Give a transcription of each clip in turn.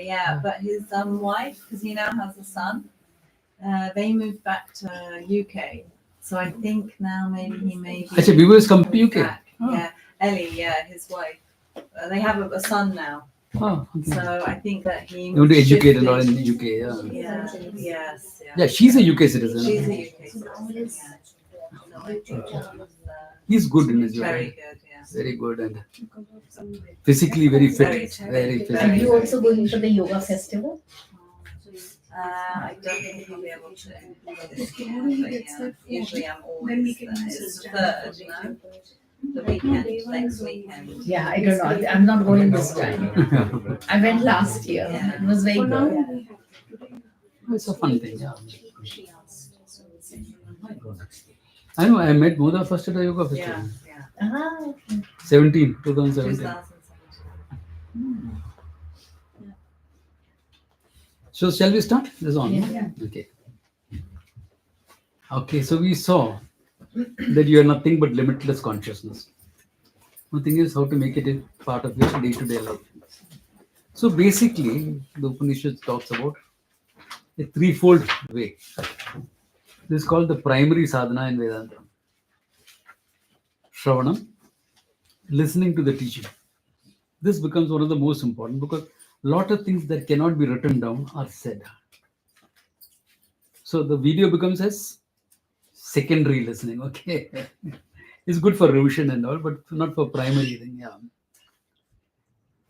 Yeah, but his wife, because he now has a son, they moved back to UK. So I think now maybe he may be. Actually, viewers come to UK. Back. Oh. Yeah, Ellie, yeah, his wife. They have a son now. Oh, okay. So I think that he. You want to educate a lot in the UK, yeah. Yeah, yes. Yeah, she's a UK citizen. She's a UK citizen. Yeah. He's good in his job. Very good, yeah. Very good and physically very fit. Very physically. Are you also going to the yoga festival? I don't think I'll be able to. Yeah. Usually I'm always there. It's the third, you know? The weekend, next weekend. Yeah, I don't know. I'm not going this time. I went last year. Yeah. It was very good. It's a fun thing, yeah. I know, I met Moda first at a yoga festival. Yeah, Ah, okay. 2017. 2017. So shall we start? This is on. Yeah. Okay. Okay, so we saw that you are nothing but limitless consciousness. The thing is how to make it a part of your day-to-day life. So basically, the Upanishad talks about a threefold way. This is called the primary sadhana in Vedanta. Shravanam, listening to the teaching. This becomes one of the most important because a lot of things that cannot be written down are said. So the video becomes as secondary listening, okay? It's good for revision and all, but not for primary thing, yeah.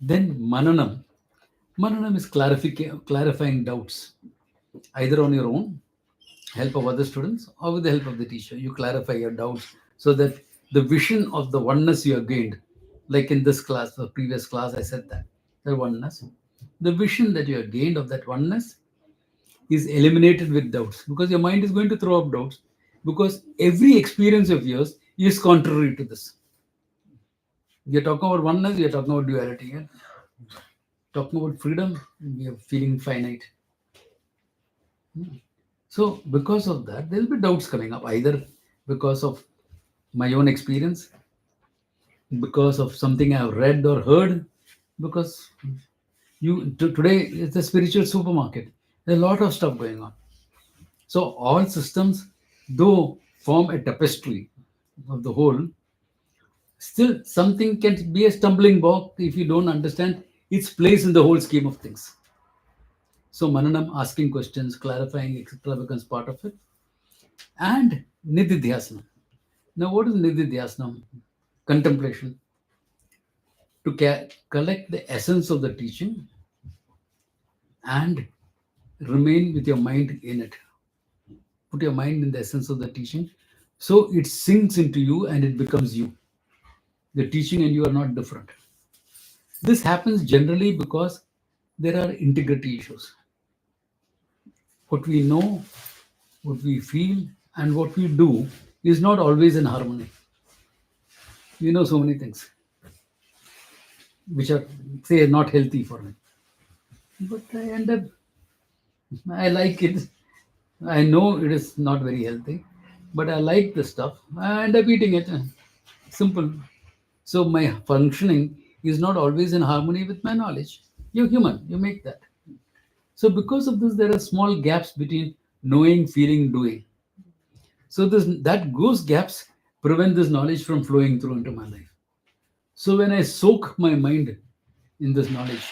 Then mananam. Mananam is clarifying doubts, either on your own, help of other students, or with the help of the teacher. You clarify your doubts so that the vision of the oneness you have gained, like in this class, the previous class, I said that, the oneness, the vision that you have gained of that oneness is eliminated with doubts, because your mind is going to throw up doubts, because every experience of yours is contrary to this. We are talking about oneness, we are talking about duality. Yeah? Talking about freedom, we are feeling finite. So because of that, there will be doubts coming up, either because of my own experience, because of something I have read or heard, because today it's a spiritual supermarket. There's a lot of stuff going on. So all systems, though form a tapestry of the whole, still something can be a stumbling block if you don't understand its place in the whole scheme of things. So Mananam, asking questions, clarifying, etc. becomes part of it. And Nididhyasana. Now what is Nididhyasana? Contemplation. To collect the essence of the teaching and remain with your mind in it. Put your mind in the essence of the teaching. So it sinks into you and it becomes you. The teaching and you are not different. This happens generally because there are integrity issues. What we know, what we feel, and what we do is not always in harmony. We know so many things which are, say, not healthy for me. But I like it. I know it is not very healthy, but I like the stuff. I end up eating it. Simple. So my functioning is not always in harmony with my knowledge. You're human, you make that. So because of this, there are small gaps between knowing, feeling, doing. So those gaps prevent this knowledge from flowing through into my life. So when I soak my mind in this knowledge,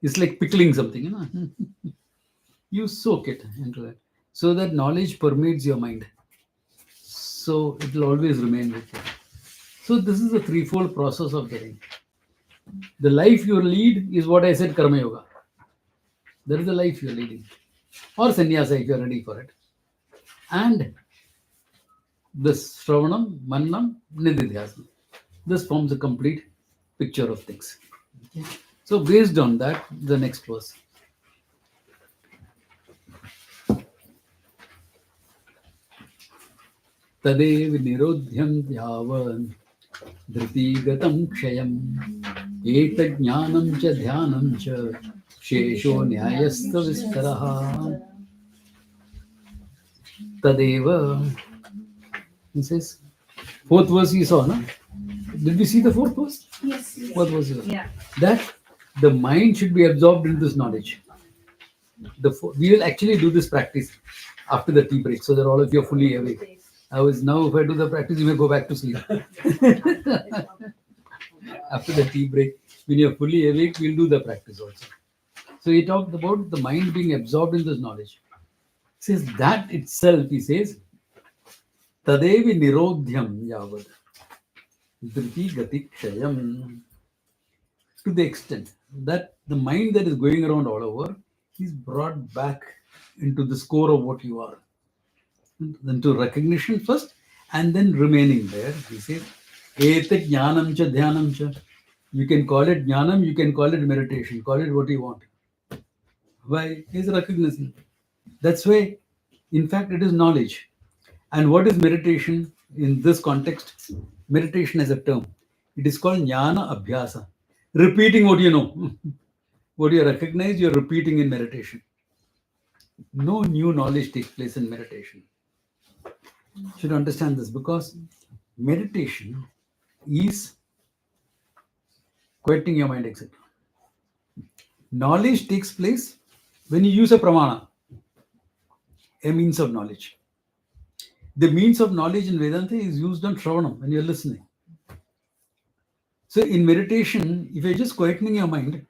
it's like pickling something, you know. You soak it into it. So that knowledge permeates your mind. So it will always remain with you. So this is a threefold process of getting. The life you lead is what I said, Karma Yoga. That is the life you are leading. Or sannyasa if you are ready for it. And this Shravanam, Manam, Nididhyasana. This forms a complete picture of things. Okay. So based on that, the next verse. Tadev nirodhyam dhyavan dhritigatam kshayam eta jnanam cha dhyanam cha shesho nyayastha vistaraha. Tadeva. He says, fourth verse you saw, no? Did we see the fourth verse? Yes. Fourth verse you saw. Yeah. That The mind should be absorbed in this knowledge. We will actually do this practice after the tea break so that all of you are fully awake. Now, if I do the practice, you may go back to sleep. After the tea break, when you're fully awake, we'll do the practice also. So he talked about the mind being absorbed in this knowledge. He says that itself, he says, Tadevi Nirodhyam Yavad Driti Gati Kshayam. To the extent that the mind that is going around all over is brought back into the score of what you are. Then to recognition first and then remaining there. He says, Ete jnanam cha dhyanam cha. You can call it jnanam, you can call it meditation, call it what you want. Why? Is recognizing. That's why, in fact, it is knowledge. And what is meditation in this context? Meditation as a term. It is called jnana abhyasa. Repeating what you know. What you recognize, you're repeating in meditation. No new knowledge takes place in meditation. You should understand this because meditation is quieting your mind, etc. Knowledge takes place when you use a pramana, a means of knowledge. The means of knowledge in Vedanta is used on Shravanam when you're listening. So in meditation, if you're just quietening your mind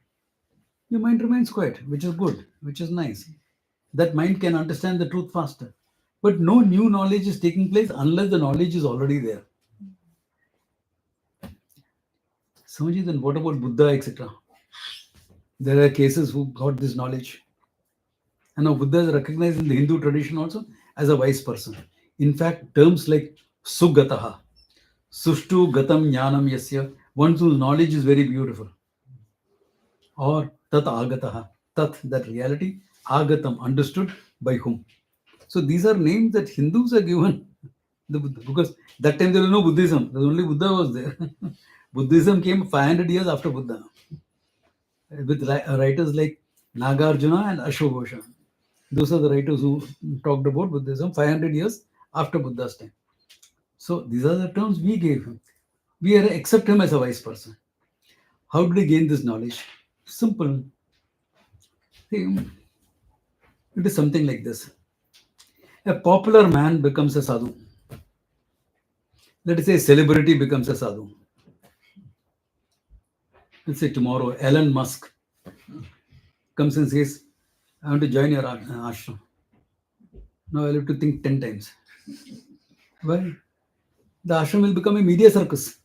remains quiet, which is good, which is nice. That mind can understand the truth faster. But no new knowledge is taking place unless the knowledge is already there. Samaji, then what about Buddha, etc.? There are cases who got this knowledge. And now Buddha is recognized in the Hindu tradition also as a wise person. In fact, terms like Sugataha, Sushtu Gatam Jnanam Yasya, one whose knowledge is very beautiful. Or Tat Agataha, Tat, that reality, Agatam, understood by whom. So these are names that Hindus are given the Buddha, because that time there was no Buddhism. There was only Buddha was there. Buddhism came 500 years after Buddha, with writers like Nagarjuna and Ashogosha. Those are the writers who talked about Buddhism 500 years after Buddha's time. So these are the terms we gave him. We accept him as a wise person. How did he gain this knowledge? Simple. It is something like this. A popular man becomes a sadhu. Let us say a celebrity becomes a sadhu. Let's say tomorrow Elon Musk comes and says, I want to join your ashram. Now I'll have to think 10 times. Why? The ashram will become a media circus.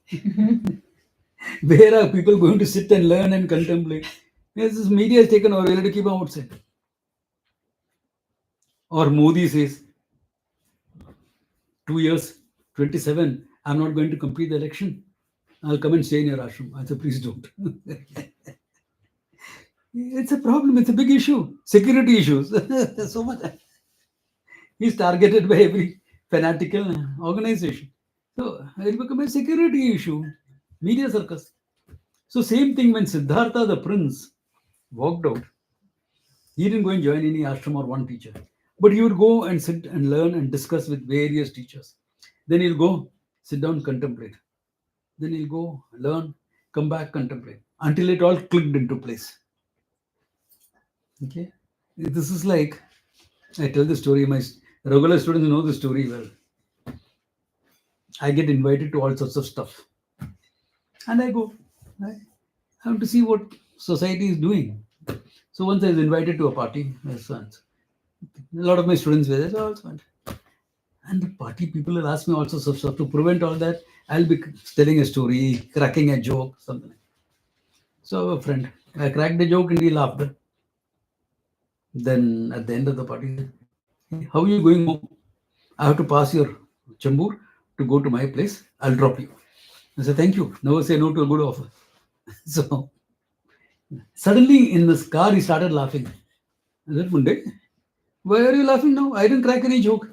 Where are people going to sit and learn and contemplate? Yes, this media is taken over. We'll have to keep them outside. Or Modi says, 2 years, 27, I'm not going to complete the election. I'll come and stay in your ashram. I said, please don't. It's a problem. It's a big issue. Security issues. So much. He's targeted by every fanatical organization. So it will become a security issue. Media circus. So same thing when Siddhartha the prince walked out. He didn't go and join any ashram or one teacher. But he would go and sit and learn and discuss with various teachers. Then he'll go, sit down, contemplate. Then he'll go, learn, come back, contemplate. Until it all clicked into place. Okay? This is like, I tell the story, my regular students know the story well. I get invited to all sorts of stuff. And I go. I have to see what society is doing. So once I was invited to a party, my sons. A lot of my students were there, so I also went. And the party people will ask me all sorts of stuff. To prevent all that, I'll be telling a story, cracking a joke, something like that. So a friend, I cracked a joke and he laughed. Then at the end of the party, hey, how are you going home? I have to pass your Chambur to go to my place. I'll drop you. I said, thank you. Never say no to a good offer. So suddenly in this car, he started laughing. I said, Munde, why are you laughing now? I didn't crack any joke.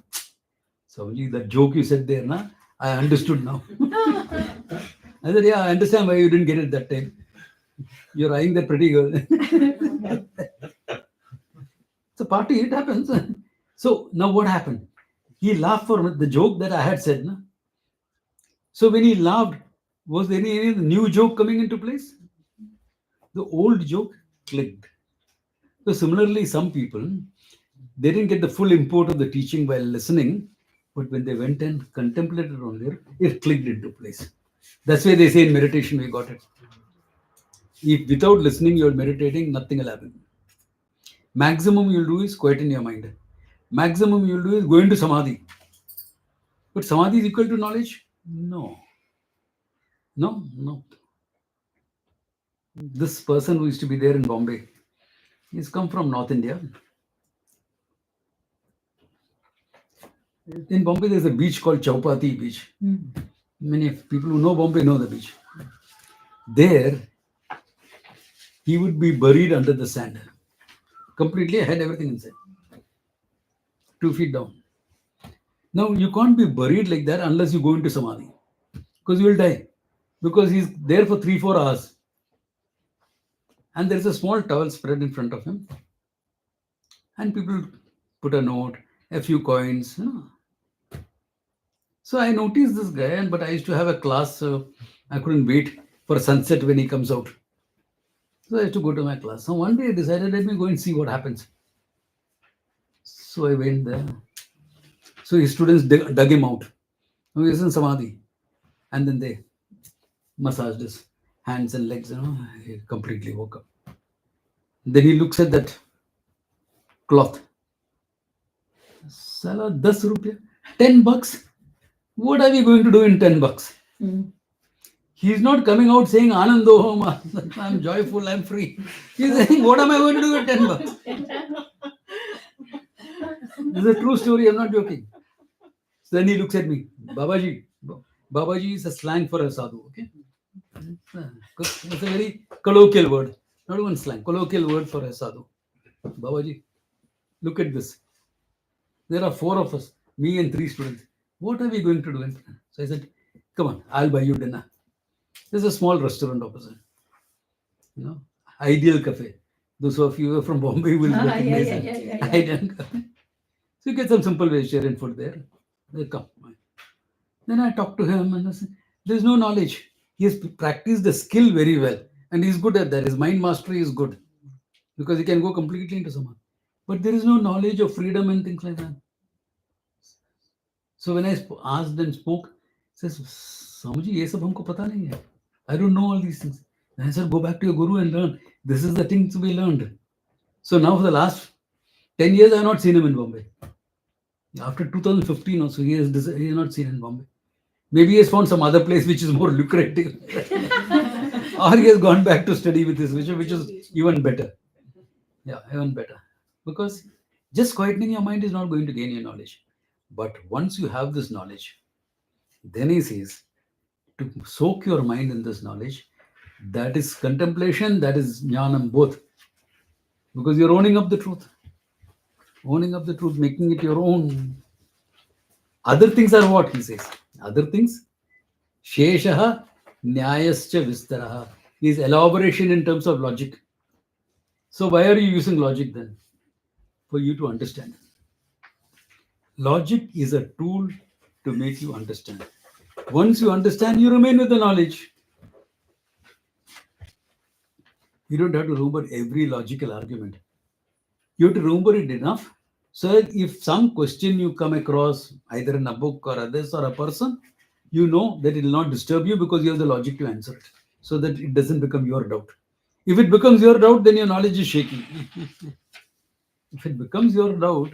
So that joke you said there, na, I understood now. I said, yeah, I understand why you didn't get it that time. You're eyeing that pretty girl. It's a party, it happens. So now what happened? He laughed for the joke that I had said. Na? So when he laughed, was there any new joke coming into place? The old joke clicked. So similarly, some people, they didn't get the full import of the teaching while listening, but when they went and contemplated on there, it clicked into place. That's why they say in meditation we got it. If without listening you're meditating, nothing will happen. Maximum you'll do is quieten your mind. Maximum you'll do is go into samadhi. But samadhi is equal to knowledge? No. No, no. This person who used to be there in Bombay, he's come from North India. In Bombay, there's a beach called Chowpatty Beach. Many people who know Bombay know the beach. There, he would be buried under the sand. Completely, I had everything inside. 2 feet down. Now, you can't be buried like that unless you go into samadhi. Because you will die. Because he's there for 3-4 hours. And there's a small towel spread in front of him. And people put a note, a few coins. So I noticed this guy, but I used to have a class, so I couldn't wait for sunset when he comes out. So I used to go to my class. So one day I decided, let me go and see what happens. So I went there. So his students dug him out. He was in samadhi. And then they massaged his hands and legs, he completely woke up. Then he looks at that cloth. Sala, 10 rupiah, $10. What are we going to do in $10? He's not coming out saying Anando, I'm joyful, I'm free. He's saying, what am I going to do with $10? This is a true story, I'm not joking. So then he looks at me, Babaji. Babaji is a slang for a sadhu, okay? It's a very colloquial word, not even slang, colloquial word for a sadhu. Babaji, look at this. There are 4 of us, me and 3 students. What are we going to do? So I said, come on, I'll buy you dinner. There's a small restaurant opposite. Ideal Cafe. Those of you who are from Bombay will recognize it. Ideal Cafe. So you get some simple vegetarian food there. They come. Then I talked to him and I said, there's no knowledge. He has practiced the skill very well. And he's good at that. His mind mastery is good. Because he can go completely into samadhi. But there is no knowledge of freedom and things like that. So when I asked and spoke, he says, Swamiji, ye sab humko pata nahi hai. I don't know all these things. And I said, go back to your guru and learn. This is the thing to be learned. So now for the last 10 years, I have not seen him in Bombay. After 2015 also, he has not seen in Bombay. Maybe he has found some other place which is more lucrative. Or he has gone back to study with his vision, which is even better. Yeah, even better. Because just quietening your mind is not going to gain you knowledge. But once you have this knowledge, then he says, to soak your mind in this knowledge, that is contemplation, that is jnanam, both. Because you're owning up the truth. Owning up the truth, making it your own. Other things are what, he says. Other things, sheshaha nyayascha vistaraha, is elaboration in terms of logic. So why are you using logic then? For you to understand. Logic is a tool to make you understand. Once you understand, you remain with the knowledge. You don't have to remember every logical argument. You have to remember it enough so that if some question you come across, either in a book or others or a person, you know that it will not disturb you because you have the logic to answer it, so that it doesn't become your doubt. If it becomes your doubt, then your knowledge is shaky. If it becomes your doubt,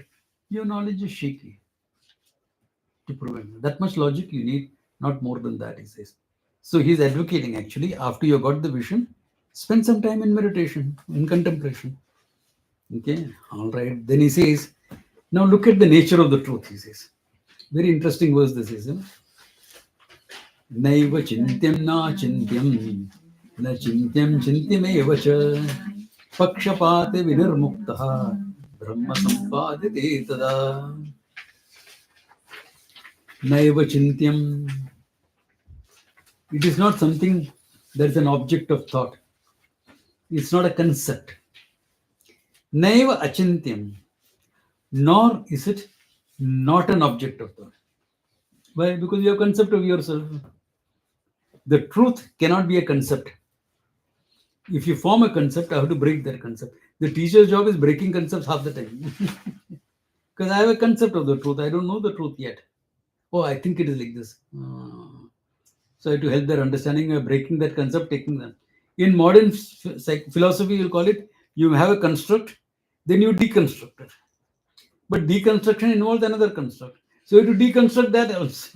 your knowledge is shaky. To prevent that much logic, you need not more than that, he says. So he's advocating actually, after you got the vision, spend some time in meditation, in contemplation. Okay, all right. Then he says, now look at the nature of the truth, he says. Very interesting verse this is. Naiva chintyam na chintyam, na chintyam chintyameva cha, pakshapate vinirmuktaha, brahma sampadite tada. Naiva chintyam. It is not something that is an object of thought. It's not a concept. Naiva achintyam. Nor is it not an object of thought. Why? Because you have a concept of yourself. The truth cannot be a concept. If you form a concept, I have to break that concept. The teacher's job is breaking concepts half the time. Because I have a concept of the truth. I don't know the truth yet. Oh, I think it is like this. So I have to help their understanding of breaking that concept, taking them. In modern philosophy, you'll call it, you have a construct, then you deconstruct it. But deconstruction involves another construct. So you have to deconstruct that else.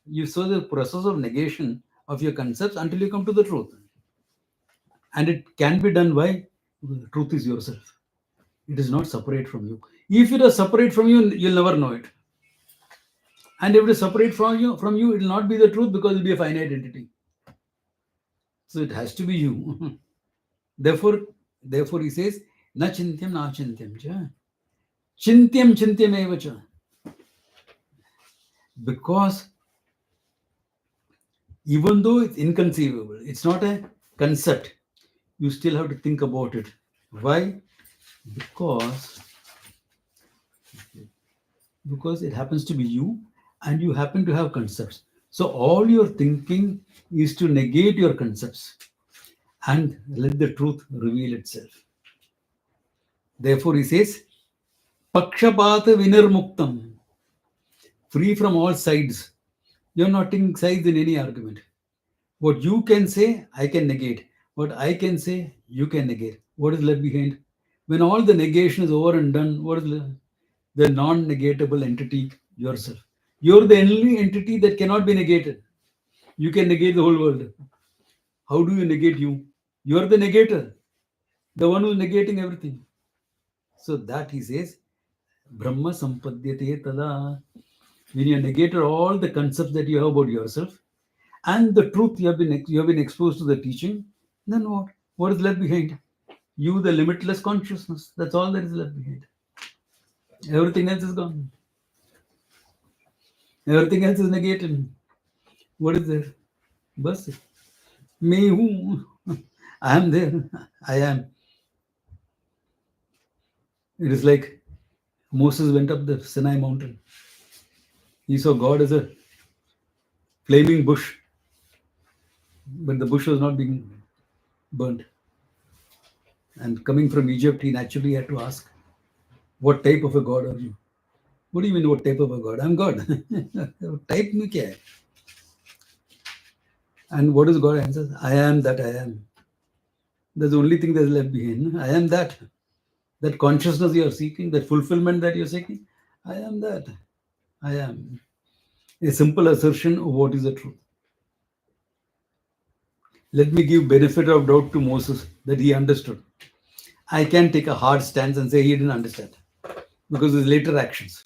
You saw the process of negation of your concepts until you come to the truth. And it can be done by the truth is yourself. It is not separate from you. If it is separate from you, you'll never know it. And if it is separate from you, it will not be the truth because it will be a finite entity. So it has to be you. Therefore he says, na chintyam cha. Chintyam eva cha. Because even though it's inconceivable, it's not a concept, you still have to think about it. Why? Because it happens to be you and you happen to have concepts. So all your thinking is to negate your concepts and let the truth reveal itself. Therefore he says, Pakshapata Vinirmuktam, free from all sides. You're not taking sides in any argument. What you can say, I can negate. What I can say, you can negate. What is left behind? When all the negation is over and done, what is the non-negatable entity? Yourself. You're the only entity that cannot be negated. You can negate the whole world. How do you negate you? You're the negator, the one who's negating everything. So that he says, Brahma Sampadyate Tada. When you negate all the concepts that you have about yourself and the truth you have been exposed to the teaching, then what? What is left behind? You, the limitless consciousness. That's all that is left behind. Everything else is gone. Everything else is negated. What is there? Bas. Me who? I am there. I am. It is like Moses went up the Sinai mountain. He saw God as a flaming bush, but the bush was not being burnt. And coming from Egypt, he naturally had to ask, what type of a God are you? What do you mean, what type of a God? I'm God. Type me kya hai? And what does God answer? I am that I am. That's the only thing that's left behind. I am that. That consciousness you are seeking, that fulfillment that you're seeking, I am that. I am. A simple assertion of what is the truth. Let me give benefit of doubt to Moses that he understood. I can take a hard stance and say he didn't understand because of his later actions.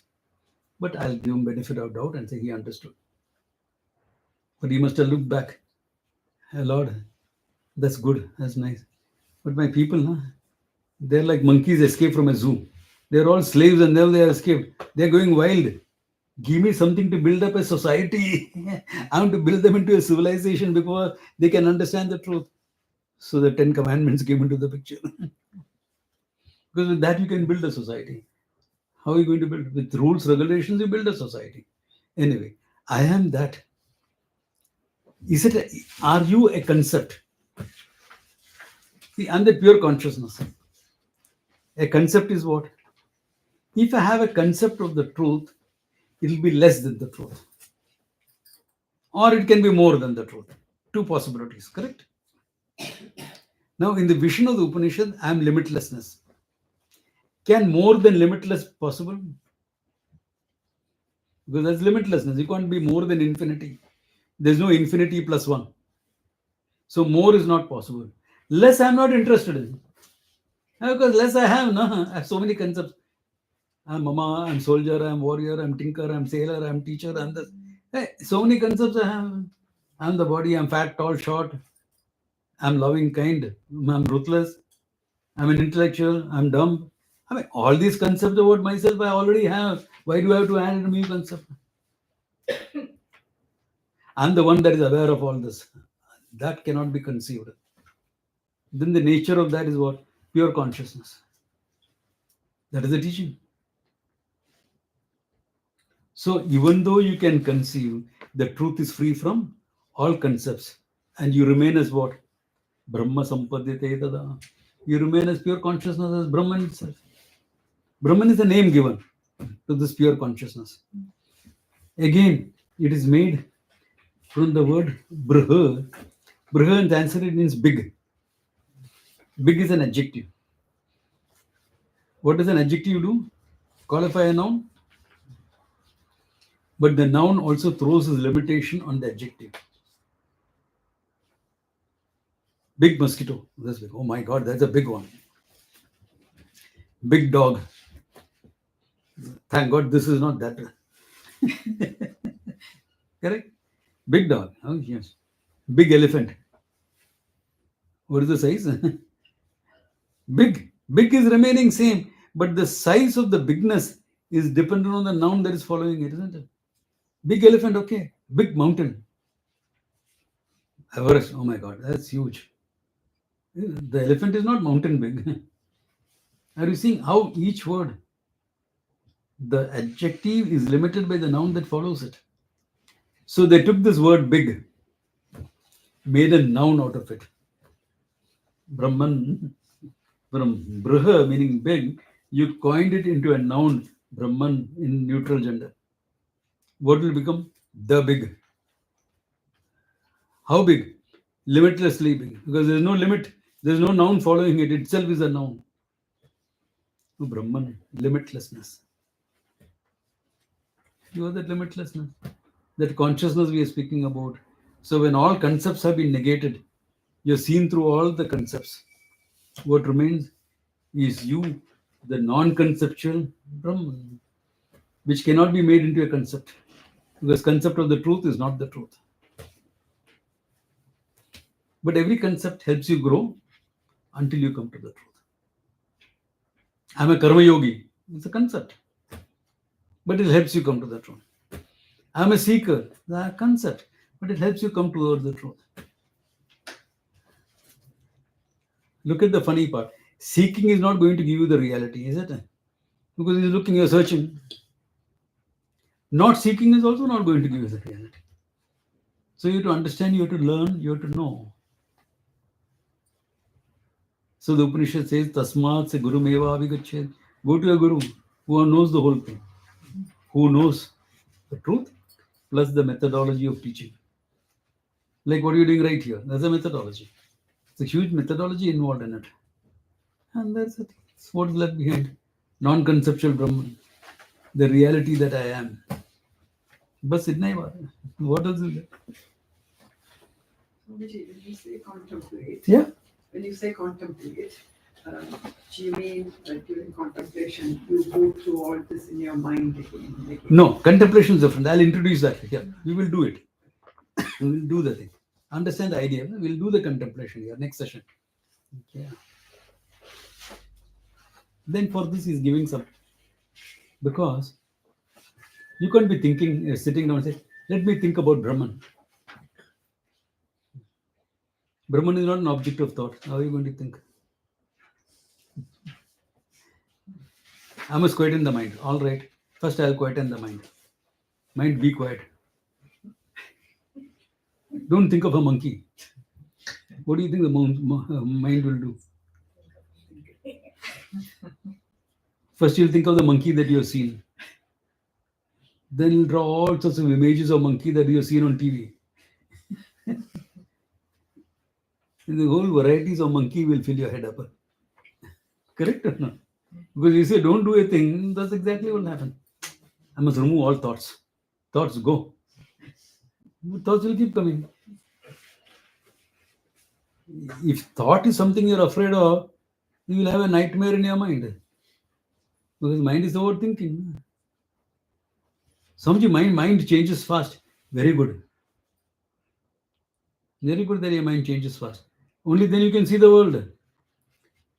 But I'll give him benefit of doubt and say he understood. But he must have looked back. Hey, Lord, that's good. That's nice. But my people, they're like monkeys escaped from a zoo. They're all slaves and now they are escaped. They're going wild. Give me something to build up a society. I want to build them into a civilization because they can understand the truth. So the 10 Commandments came into the picture. Because with that you can build a society. How are you going to build? With rules, regulations, you build a society. Anyway, I am that. Are you a concept? See, I'm that pure consciousness. A concept is what? If I have a concept of the truth, it will be less than the truth. Or it can be more than the truth. Two possibilities, correct? Now, in the vision of the Upanishad, I am limitlessness. Can more than limitless possible? Because that's limitlessness. You can't be more than infinity. There's no infinity plus one. So more is not possible. Less I'm not interested in. Because less I have, I have so many concepts. I'm mama, I'm soldier, I'm warrior, I'm tinker, I'm sailor, I'm teacher, I'm this. Hey, so many concepts I have. I'm the body, I'm fat, tall, short. I'm loving, kind. I'm ruthless. I'm an intellectual. I'm dumb. I mean, all these concepts about myself I already have. Why do I have to add a new concept? I'm the one that is aware of all this. That cannot be conceived. Then the nature of that is what? Pure consciousness. That is the teaching. So even though you can conceive, the truth is free from all concepts. And you remain as what? Brahma sampadhyate tada. You remain as pure consciousness as Brahman itself. Brahman is the name given to this pure consciousness. Again, it is made from the word brah. Brah in Sanskrit means big. Big is an adjective. What does an adjective do? Qualify a noun. But the noun also throws its limitation on the adjective. Big mosquito. That's big. Oh my God, that's a big one. Big dog. Thank God this is not that. Correct? Big dog. Oh, yes. Big elephant. What is the size? Big. Big is remaining same, but the size of the bigness is dependent on the noun that is following it, isn't it? Big elephant, okay. Big mountain. Everest. Oh my God, that's huge. The elephant is not mountain big. Are you seeing how each word, the adjective is limited by the noun that follows it? So they took this word big, made a noun out of it. Brahman, from Braha meaning big, you coined it into a noun, Brahman in neutral gender. What will become? The big. How big? Limitlessly big. Because there is no limit, there is no noun following it, itself is a noun. So Brahman, limitlessness. You are that limitlessness, that consciousness we are speaking about. So when all concepts have been negated, you're seen through all the concepts. What remains is you, the non-conceptual Brahman, which cannot be made into a concept, because concept of the truth is not the truth. But every concept helps you grow until you come to the truth. I'm a karma yogi. It's a concept, but it helps you come to the truth. I'm a seeker. It's a concept, but it helps you come towards the truth. Look at the funny part. Seeking is not going to give you the reality, is it? Because you're looking, you're searching. Not seeking is also not going to give you the reality. So you have to understand, you have to learn, you have to know. So the Upanishad says, Tasmat se guru meva avigachet. Go to a guru who knows the whole thing, who knows the truth plus the methodology of teaching. Like what are you doing right here? That's a methodology. It's a huge methodology involved in it. And that's it. It's what's left behind. Non-conceptual Brahman. The reality that I am. Bas itna hi baat hai. What else is there? Swamiji, when you say contemplate, Yeah. when you say contemplate, do you mean that during contemplation you go through all this in your mind again? No, contemplation is different. I'll introduce that. Yeah, we will do it. We will do the thing. Understand the idea. We'll do the contemplation here next session. Yeah. Then for this he's giving some, because you can't be thinking, sitting down and say, let me think about Brahman. Brahman is not an object of thought. How are you going to think? I must quieten the mind. All right. First I'll quieten the mind. Mind, be quiet. Don't think of a monkey. What do you think the mind will do? First you'll think of the monkey that you've seen. Then you'll draw all sorts of images of monkey that you've seen on TV. And the whole varieties of monkey will fill your head up. Correct or not? Because you say don't do a thing, that's exactly what will happen. I must remove all thoughts. Thoughts go. Thoughts will keep coming. If thought is something you're afraid of, you will have a nightmare in your mind. Because mind is overthinking. Some mind changes fast. Very good. Very good that your mind changes fast. Only then you can see the world.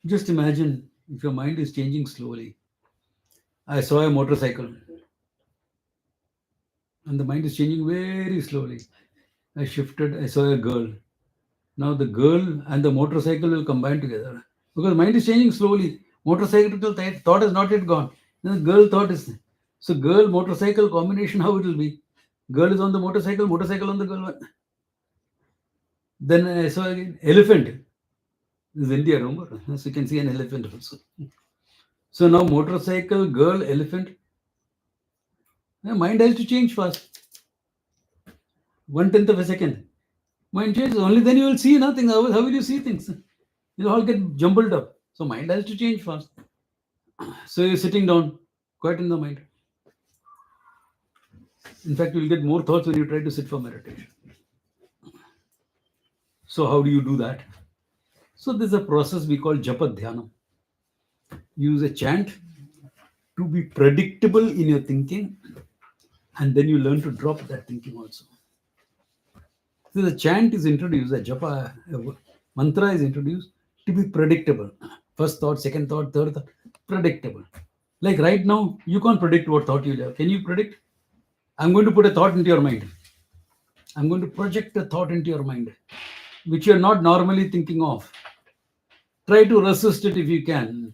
Just imagine if your mind is changing slowly. I saw a motorcycle. And the mind is changing very slowly. I shifted, I saw a girl. Now the girl and the motorcycle will combine together. Because mind is changing slowly. Motorcycle thought has not yet gone. Then the girl thought is there. So girl, motorcycle combination, how it will be? Girl is on the motorcycle, motorcycle on the girl. Then I saw again elephant. This is India, remember? So you can see an elephant also. So now motorcycle, girl, elephant. Mind has to change fast. 1/10 of a second. Mind changes. Only then you will see nothing. How will you see things? You'll all get jumbled up. So mind has to change fast. So you're sitting down, quiet in the mind. In fact, you'll get more thoughts when you try to sit for meditation. So how do you do that? So there's a process we call japa dhyana. Use a chant to be predictable in your thinking, and then you learn to drop that thinking also. So the chant is introduced, the japa mantra is introduced to be predictable. First thought, second thought, third thought, predictable. Like right now, you can't predict what thought you'll have. Can you predict? I'm going to put a thought into your mind. I'm going to project a thought into your mind, which you're not normally thinking of. Try to resist it if you can.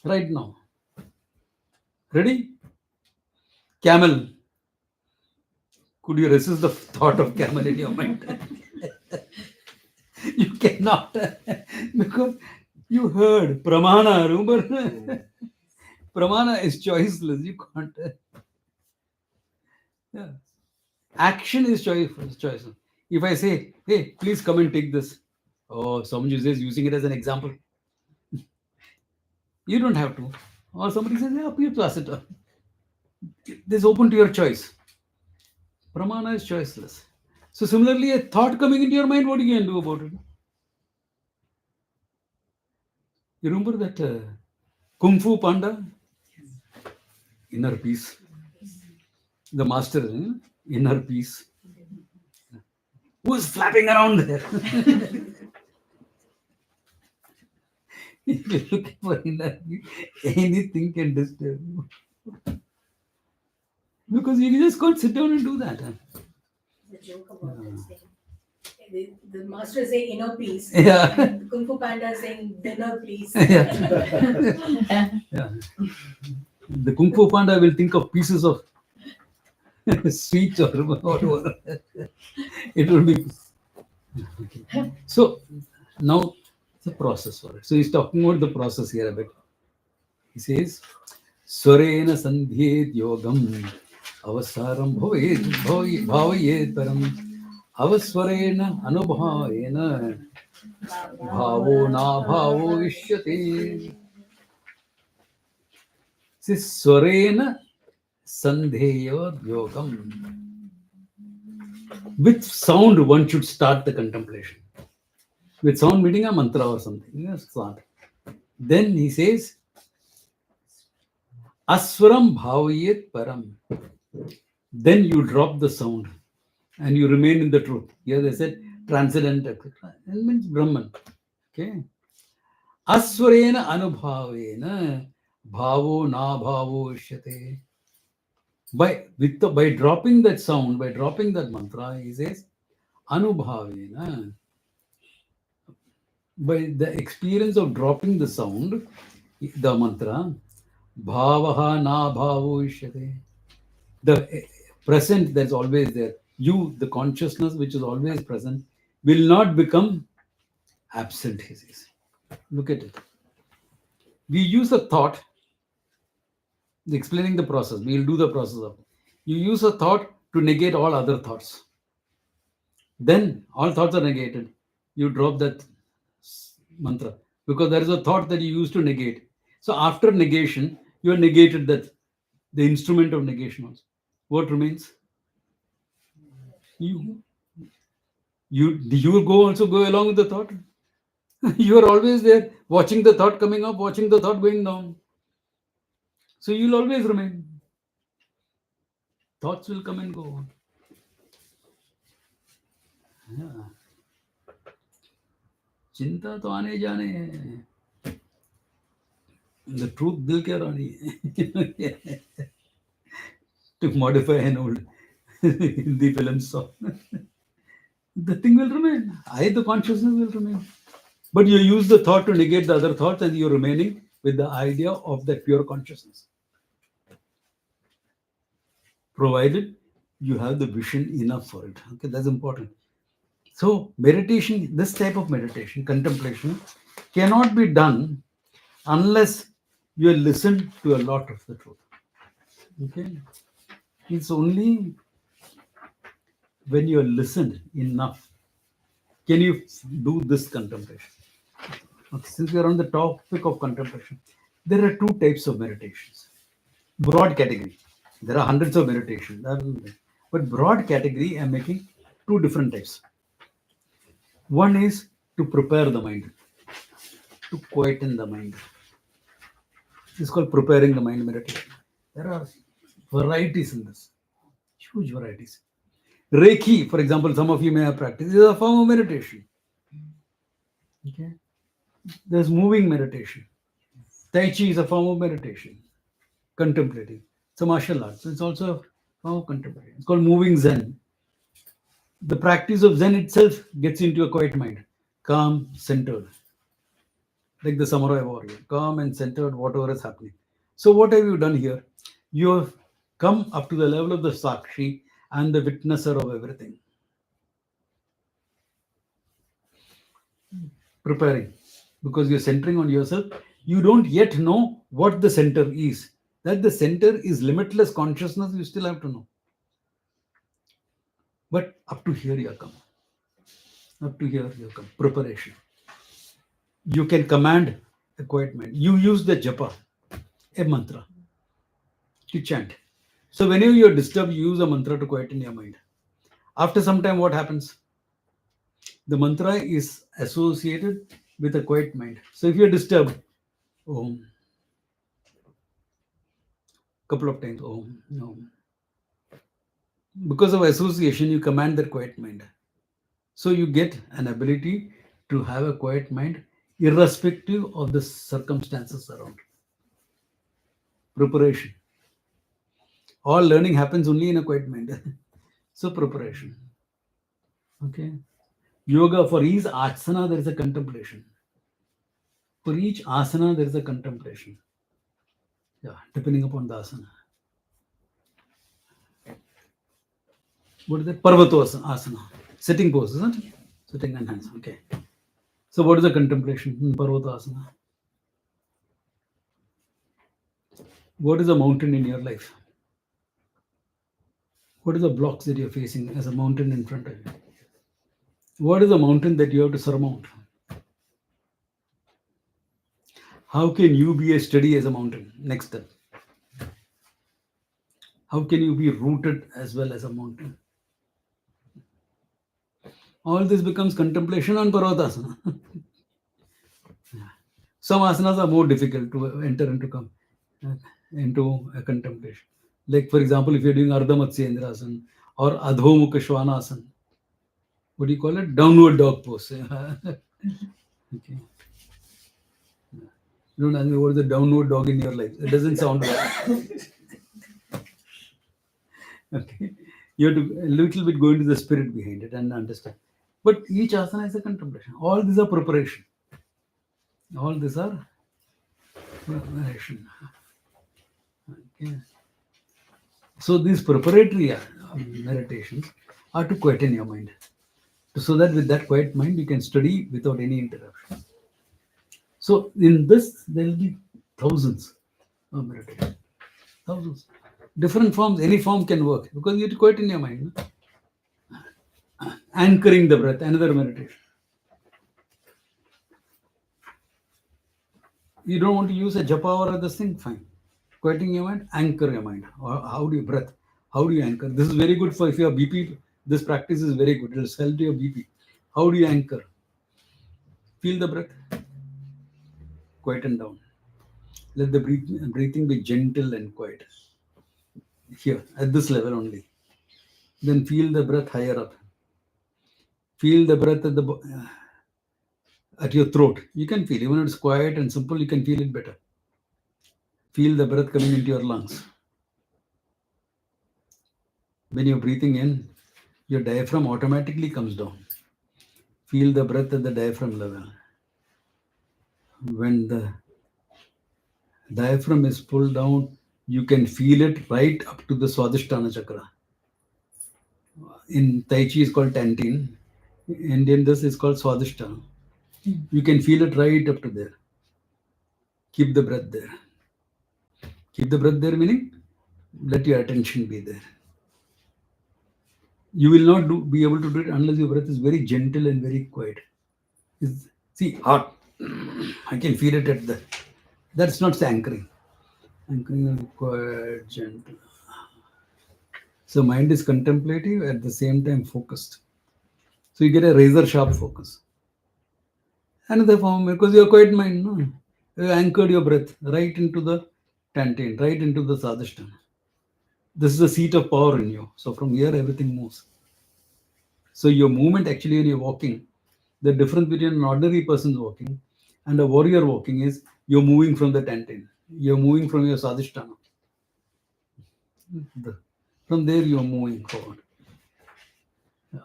Right now. Ready? Camel. Could you resist the thought of camel in your mind? You cannot. Because you heard pramana, remember? Pramana is choiceless. You can't. Yeah. Action is choiceless. If I say, hey, please come and take this. Oh, someone uses using it as an example. You don't have to. Or somebody says, yeah, please pass it on. This is open to your choice. Pramana is choiceless. So similarly, a thought coming into your mind, what you can do about it? You remember that Kung Fu Panda? Inner peace. The master, inner peace. Who's flapping around there? If you're looking for inner peace, anything can disturb you. Because you just can't sit down and do that. The joke about this thing. The master is saying inner peace. Yeah. And Kung Fu Panda is saying dinner, please. Yeah. Yeah. The Kung Fu Panda will think of pieces of sweets or whatever. It will be. Okay. So now the process for it. So he's talking about the process here a bit. He says, Swarena sandhyed yogam avasaram bhavayet param avaswarena anubhavena bhavo na bhavo ishyate. Says Swarena sandhyed yogam. With sound one should start the contemplation. With sound meaning a mantra or something. Yes, start. Then he says, Aswaram bhavayet param. Then you drop the sound and you remain in the truth. Here they said transcendent, etc. It means Brahman. Okay. Aswarena anubhavena bhavo na bhavo ishyate. By dropping that sound, by dropping that mantra, he says, anubhavena. By the experience of dropping the sound, the mantra, bhavaha na bhavo ishyate. The present that's always there, you, the consciousness which is always present, will not become absent, he says. Look at it. We use a thought, explaining the process. We will do the process of it. You use a thought to negate all other thoughts. Then all thoughts are negated. You drop that mantra because there is a thought that you used to negate. So after negation, you have negated that, the instrument of negation also. What remains? You will also go along with the thought. You are always there, watching the thought coming up, watching the thought going down. So you will always remain. Thoughts will come and go. Yeah. चिंता तो आने जाने हैं. The truth दिल क्या रानी. To modify an old Hindi film song. The thing will remain. The consciousness will remain. But you use the thought to negate the other thoughts and you're remaining with the idea of that pure consciousness. Provided you have the vision enough for it. Okay, that's important. So meditation, this type of meditation, contemplation, cannot be done unless you listen to a lot of the truth. Okay, it's only when you listen enough can you do this contemplation. Okay, since we are on the topic of contemplation, there are two types of meditations. Broad category. There are hundreds of meditations, but broad category, I'm making two different types. One is to prepare the mind, to quieten the mind. It's called preparing the mind meditation. There are varieties in this, huge varieties. Reiki, for example, some of you may have practiced, is a form of meditation. Okay. There's moving meditation. Tai Chi is a form of meditation, contemplative. It's a martial art, so it's also a form of contemplative. It's called moving Zen. The practice of Zen itself gets into a quiet mind, calm, centered, like the samurai warrior, calm and centered, whatever is happening. So, what have you done here? You have come up to the level of the Sakshi and the witnesser of everything. Preparing, because you're centering on yourself. You don't yet know what the center is. That the center is limitless consciousness, you still have to know. But up to here you come. Up to here you come. Preparation. You can command a quiet mind. You use the japa, a mantra, to chant. So whenever you're disturbed, you use a mantra to quieten your mind. After some time, what happens? The mantra is associated with a quiet mind. So if you're disturbed, Om. Couple of times, Om, Om. Because of association, you command that quiet mind. So you get an ability to have a quiet mind irrespective of the circumstances around. Preparation. All learning happens only in a quiet mind. So preparation. Okay. Yoga, for each asana, there is a contemplation. For each asana, there is a contemplation. Yeah, depending upon the asana. What is that? Parvato asana. Sitting pose, isn't it? Sitting on hands. Okay. So what is the contemplation in Parvata asana? What is a mountain in your life? What is the blocks that you're facing as a mountain in front of you? What is the mountain that you have to surmount? How can you be as steady as a mountain? Next step. How can you be rooted as well as a mountain? All this becomes contemplation on Parvatasana. Some asanas are more difficult to enter into a contemplation. Like, for example, if you're doing Ardha Matsyendrasana or Adhomukha Shvanasana, what do you call it? Downward dog pose. Okay. Don't ask me what is the downward dog in your life. It doesn't sound right. Okay. You have to a little bit go into the spirit behind it and understand. But each asana is a contemplation. All these are preparation. All these are preparation. Okay. So these preparatory meditations are to quieten your mind. So that with that quiet mind, you can study without any interruption. So in this, there will be thousands of meditations. Thousands. Different forms, any form can work because you have to quieten your mind. Anchoring the breath, another meditation. You don't want to use a japa or other thing, fine. Quieting your mind, anchor your mind. Or how do you breath? How do you anchor? This is very good for if you have BP. This practice is very good. It will help your BP. How do you anchor? Feel the breath. Quieten down. Let the breathing be gentle and quiet. Here, at this level only. Then feel the breath higher up. Feel the breath at your throat. You can feel, even if it's quiet and simple, you can feel it better. Feel the breath coming into your lungs. When you're breathing in, your diaphragm automatically comes down. Feel the breath at the diaphragm level. When the diaphragm is pulled down, you can feel it right up to the Swadhisthana chakra. In Tai Chi, it's called Tantin. Indian this is called Swadhisthana. You can feel it right up to there. Keep the breath there. Keep the breath there meaning let your attention be there. You will not be able to do it unless your breath is very gentle and very quiet. See, heart. I can feel it at the. That's not anchoring. Anchoring is quiet, gentle. So mind is contemplative at the same time focused. So you get a razor sharp focus. Another form because you're quiet mind, no? You anchored your breath right into the Tantin, right into the Sadhisthana. This is the seat of power in you. So from here everything moves. So your movement actually when you're walking, the difference between an ordinary person's walking and a warrior walking is you're moving from the Tantin. You're moving from your Sadhisthana. From there you're moving forward. Yeah.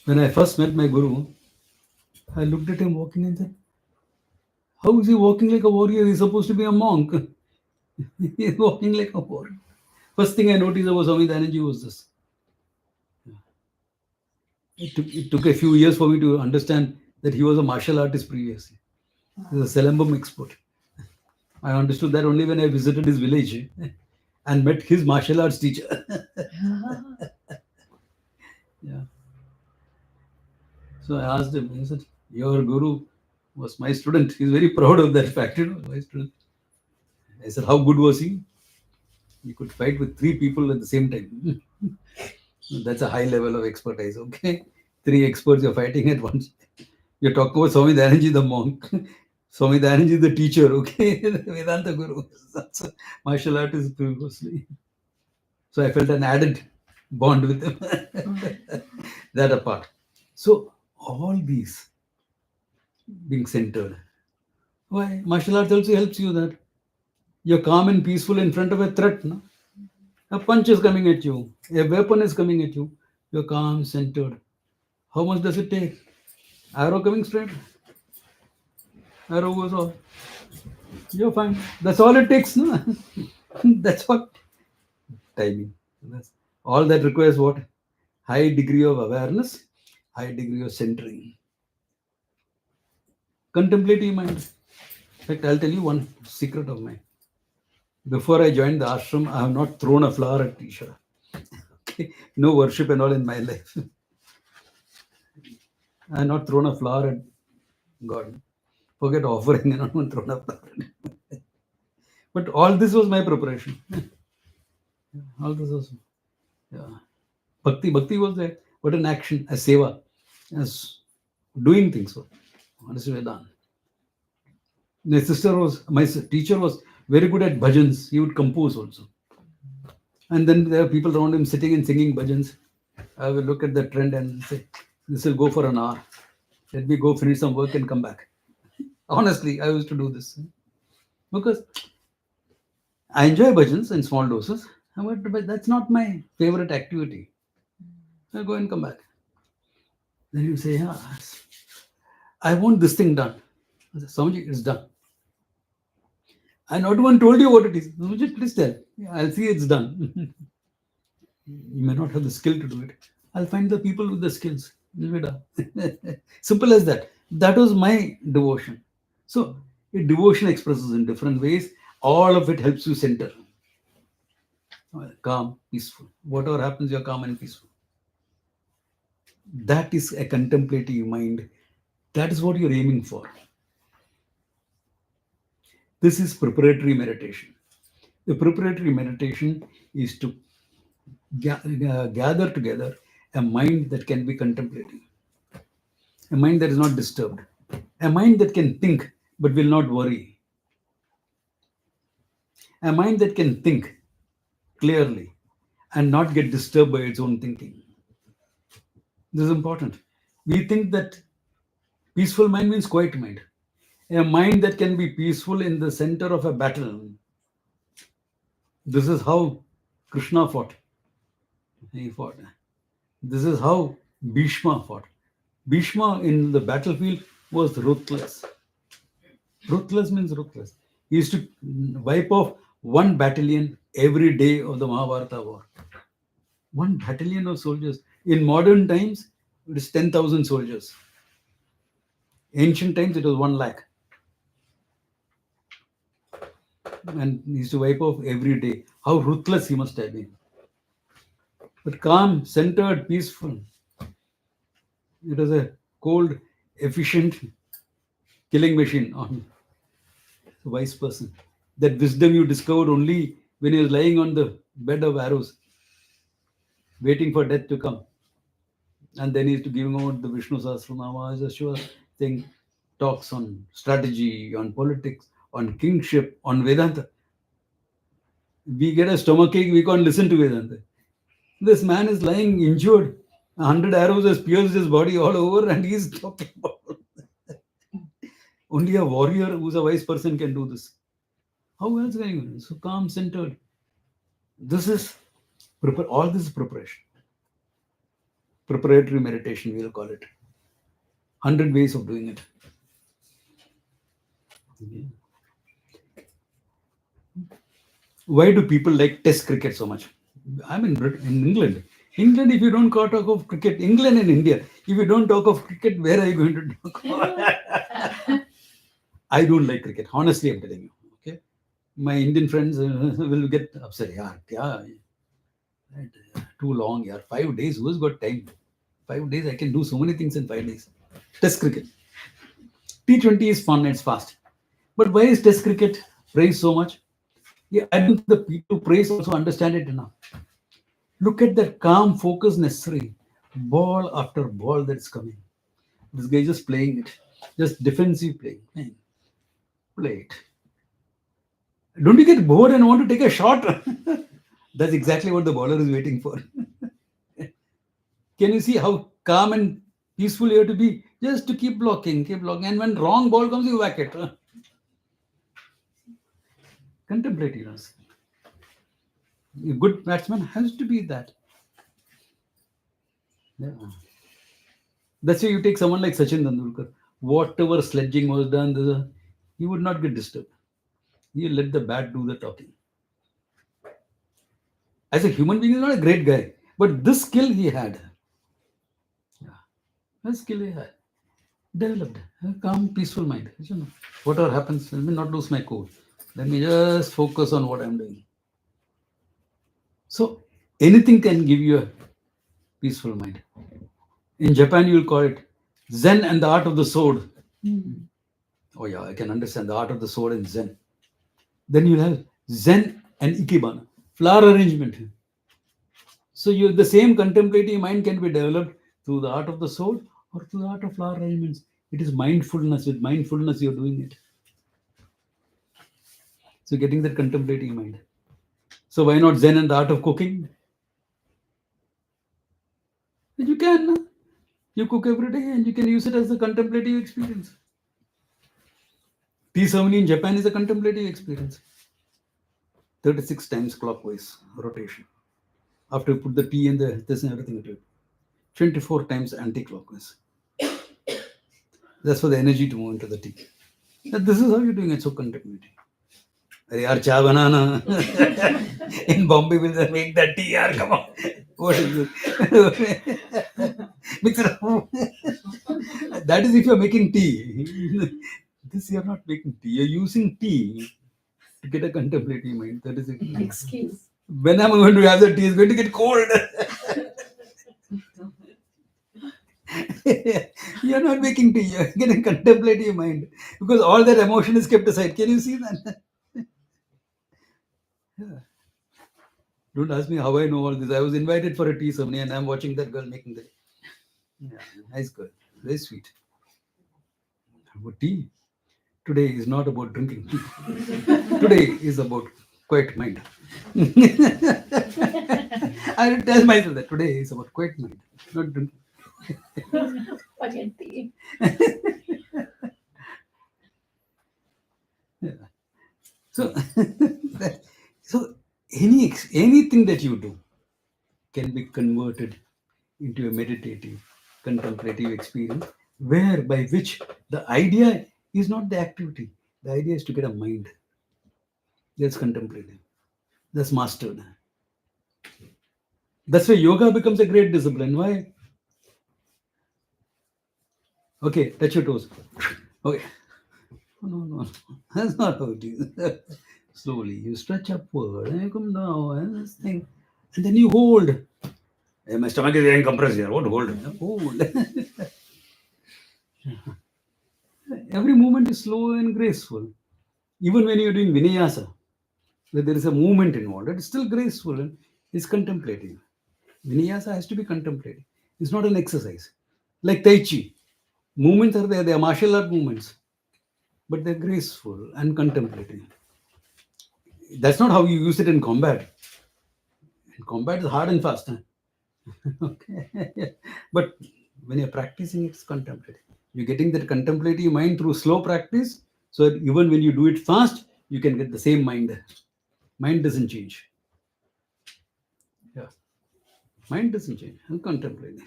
When I first met my guru, I looked at him walking and said, how is he walking like a warrior? He's supposed to be a monk. He's walking like a warrior. First thing I noticed about Swami Dayananda was this. It took a few years for me to understand that he was a martial artist previously. He was a Selambam expert. I understood that only when I visited his village and met his martial arts teacher. Yeah. So I asked him, he said, your guru was my student. He's very proud of that fact, my student. I said, how good was he? He could fight with 3 people at the same time. That's a high level of expertise, okay? 3 experts you're fighting at once. You're talking about Swami Dayananda the monk. Swami Dayananda the teacher, okay? The Vedanta guru. That's a martial artist previously. So I felt an added bond with him. That apart. So all these being centered. Why? Martial arts also helps you that you're calm and peaceful in front of a threat. No? A punch is coming at you. A weapon is coming at you. You're calm, centered. How much does it take? Arrow coming straight. Arrow goes off. You're fine. That's all it takes. No? That's what. Timing. That's all that requires what? High degree of awareness, high degree of centering. Contemplative mind. In fact, I'll tell you one secret of mine. Before I joined the ashram, I have not thrown a flower at Isha. Okay. No worship and all in my life. I have not thrown a flower at God. Forget offering, and I haven't thrown a flower at him. But all this was my preparation. All this was, yeah. Bhakti was there. What an action, as seva, as doing things. Honestly, we're done. My teacher was very good at bhajans. He would compose also. And then there are people around him sitting and singing bhajans. I will look at the trend and say, this will go for an hour. Let me go finish some work and come back. Honestly, I used to do this. Because I enjoy bhajans in small doses, but that's not my favorite activity. I go and come back. Then you say, yeah, I want this thing done. I say, Swamiji, it's done. I not one told you what it is. Swamiji, please tell. Yeah, I'll see it's done. You may not have the skill to do it. I'll find the people with the skills. It'll be done. Simple as that. That was my devotion. So, devotion expresses in different ways. All of it helps you center. Calm, peaceful. Whatever happens, you're calm and peaceful. That is a contemplative mind. That is what you're aiming for. This is preparatory meditation. The preparatory meditation is to gather together a mind that can be contemplative, a mind that is not disturbed, a mind that can think but will not worry, a mind that can think clearly and not get disturbed by its own thinking. This is important. We think that peaceful mind means quiet mind. A mind that can be peaceful in the center of a battle. This is how Krishna fought. He fought. This is how Bhishma fought. Bhishma in the battlefield was ruthless. Ruthless means ruthless. He used to wipe off 1 battalion every day of the Mahabharata war. 1 battalion of soldiers In modern times, it is 10,000 soldiers. Ancient times, it was 1 lakh. And he used to wipe off every day. How ruthless he must have been. But calm, centered, peaceful. It was a cold, efficient killing machine on a wise person. That wisdom you discovered only when he was lying on the bed of arrows, waiting for death to come. And then he used to give out the Vishnu Sahasranama as a sure thing, talks on strategy, on politics, on kingship, on Vedanta. We get a stomachache, we can't listen to Vedanta. This man is lying injured. 100 arrows has pierced his body all over, and he's talking about. Only a warrior who's a wise person can do this. How else can you do? So calm, centered. This is all this is preparation. Preparatory meditation, we'll call it. 100 ways of doing it. Yeah. Why do people like Test cricket so much? I'm in England. England, if you don't talk of cricket, England and India, if you don't talk of cricket, where are you going to talk about? I don't like cricket. Honestly, I'm telling you. Okay, my Indian friends will get upset. Yeah, too long. Yeah, 5 days. Who's got time? 5 days. I can do so many things in 5 days. Test cricket. T20 is fun. It's fast. But why is Test cricket praised so much? Yeah, I don't think the people who praise also understand it enough. Look at that calm focus necessary. Ball after ball that's coming. This guy just playing it. Just defensive playing. Man, play it. Don't you get bored and want to take a shot? That's exactly what the bowler is waiting for. Can you see how calm and peaceful you have to be? Just to keep blocking. And when wrong ball comes, you whack it. Contemplativeness. A good batsman has to be that. Yeah. That's why you take someone like Sachin Tendulkar. Whatever sledging was done, he would not get disturbed. He let the bat do the talking. As a human being, he's not a great guy, but this skill he had. Yeah, this skill he had. Developed a calm, peaceful mind. You know, whatever happens, let me not lose my cool. Let me just focus on what I'm doing. So anything can give you a peaceful mind. In Japan, you'll call it Zen and the art of the sword. Oh yeah, I can understand the art of the sword and Zen. Then you'll have Zen and Ikebana, flower arrangement. So the same contemplative mind can be developed through the art of the sword or through the art of flower arrangements. It is mindfulness. With mindfulness, you're doing it. So getting that contemplative mind. So why not Zen and the art of cooking? You can. You cook every day and you can use it as a contemplative experience. Tea ceremony in Japan is a contemplative experience. 36 times clockwise rotation. After you put the tea and this and everything into it. 24 times anti-clockwise. That's for the energy to move into the tea. And this is how you're doing it, so contemplative. Yaar, cha banana. In Bombay, we'll make that tea. Yaar, come on. What is this? Mix it up. That is if you're making tea. This you're not making tea. You're using tea to get a contemplative mind. That is it. Excuse. When I'm going to have the tea, it's going to get cold. You're not making tea. You're getting a contemplative mind because all that emotion is kept aside. Can you see that? Yeah. Don't ask me how I know all this. I was invited for a tea ceremony and I'm watching that girl making the tea. Yeah, nice girl. Very sweet. But tea today is not about drinking tea. Today is about quiet mind. I tell myself that today is about quiet mind, not drinking. Spaghetti. Yeah. So, so anything that you do can be converted into a meditative, contemplative experience, by which the idea is not the activity. The idea is to get a mind that's contemplative, that's mastered. That's why yoga becomes a great discipline. Why? Okay, touch your toes. Okay. No. That's not how it is. Slowly, you stretch upward and you come down and this thing. And then you hold. Hey, my stomach is getting compressed here. What hold? Hold. Every movement is slow and graceful. Even when you're doing vinyasa, where there is a movement involved, it's still graceful and it's contemplative. Vinyasa has to be contemplative. It's not an exercise. Like Tai Chi. Movements are there, they are martial art movements, but they're graceful and contemplative. That's not how you use it in combat. In combat, it's hard and fast. Huh? Okay. But when you're practicing, it's contemplative. You're getting that contemplative mind through slow practice, so that even when you do it fast, you can get the same mind. Mind doesn't change. Yeah. Mind doesn't change. Contemplative.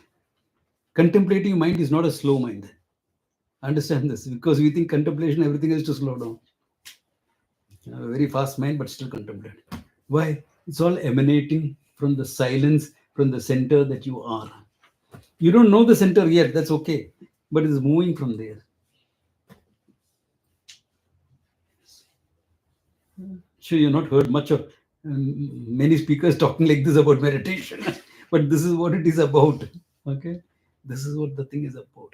Contemplative mind is not a slow mind. Understand this, because we think contemplation, everything has to slow down. A very fast mind, but still contemplate. Why? It's all emanating from the silence, from the center that you are. You don't know the center yet, that's okay, but it's moving from there. Sure, you've not heard much of many speakers talking like this about meditation, but this is what it is about. Okay, this is what the thing is about.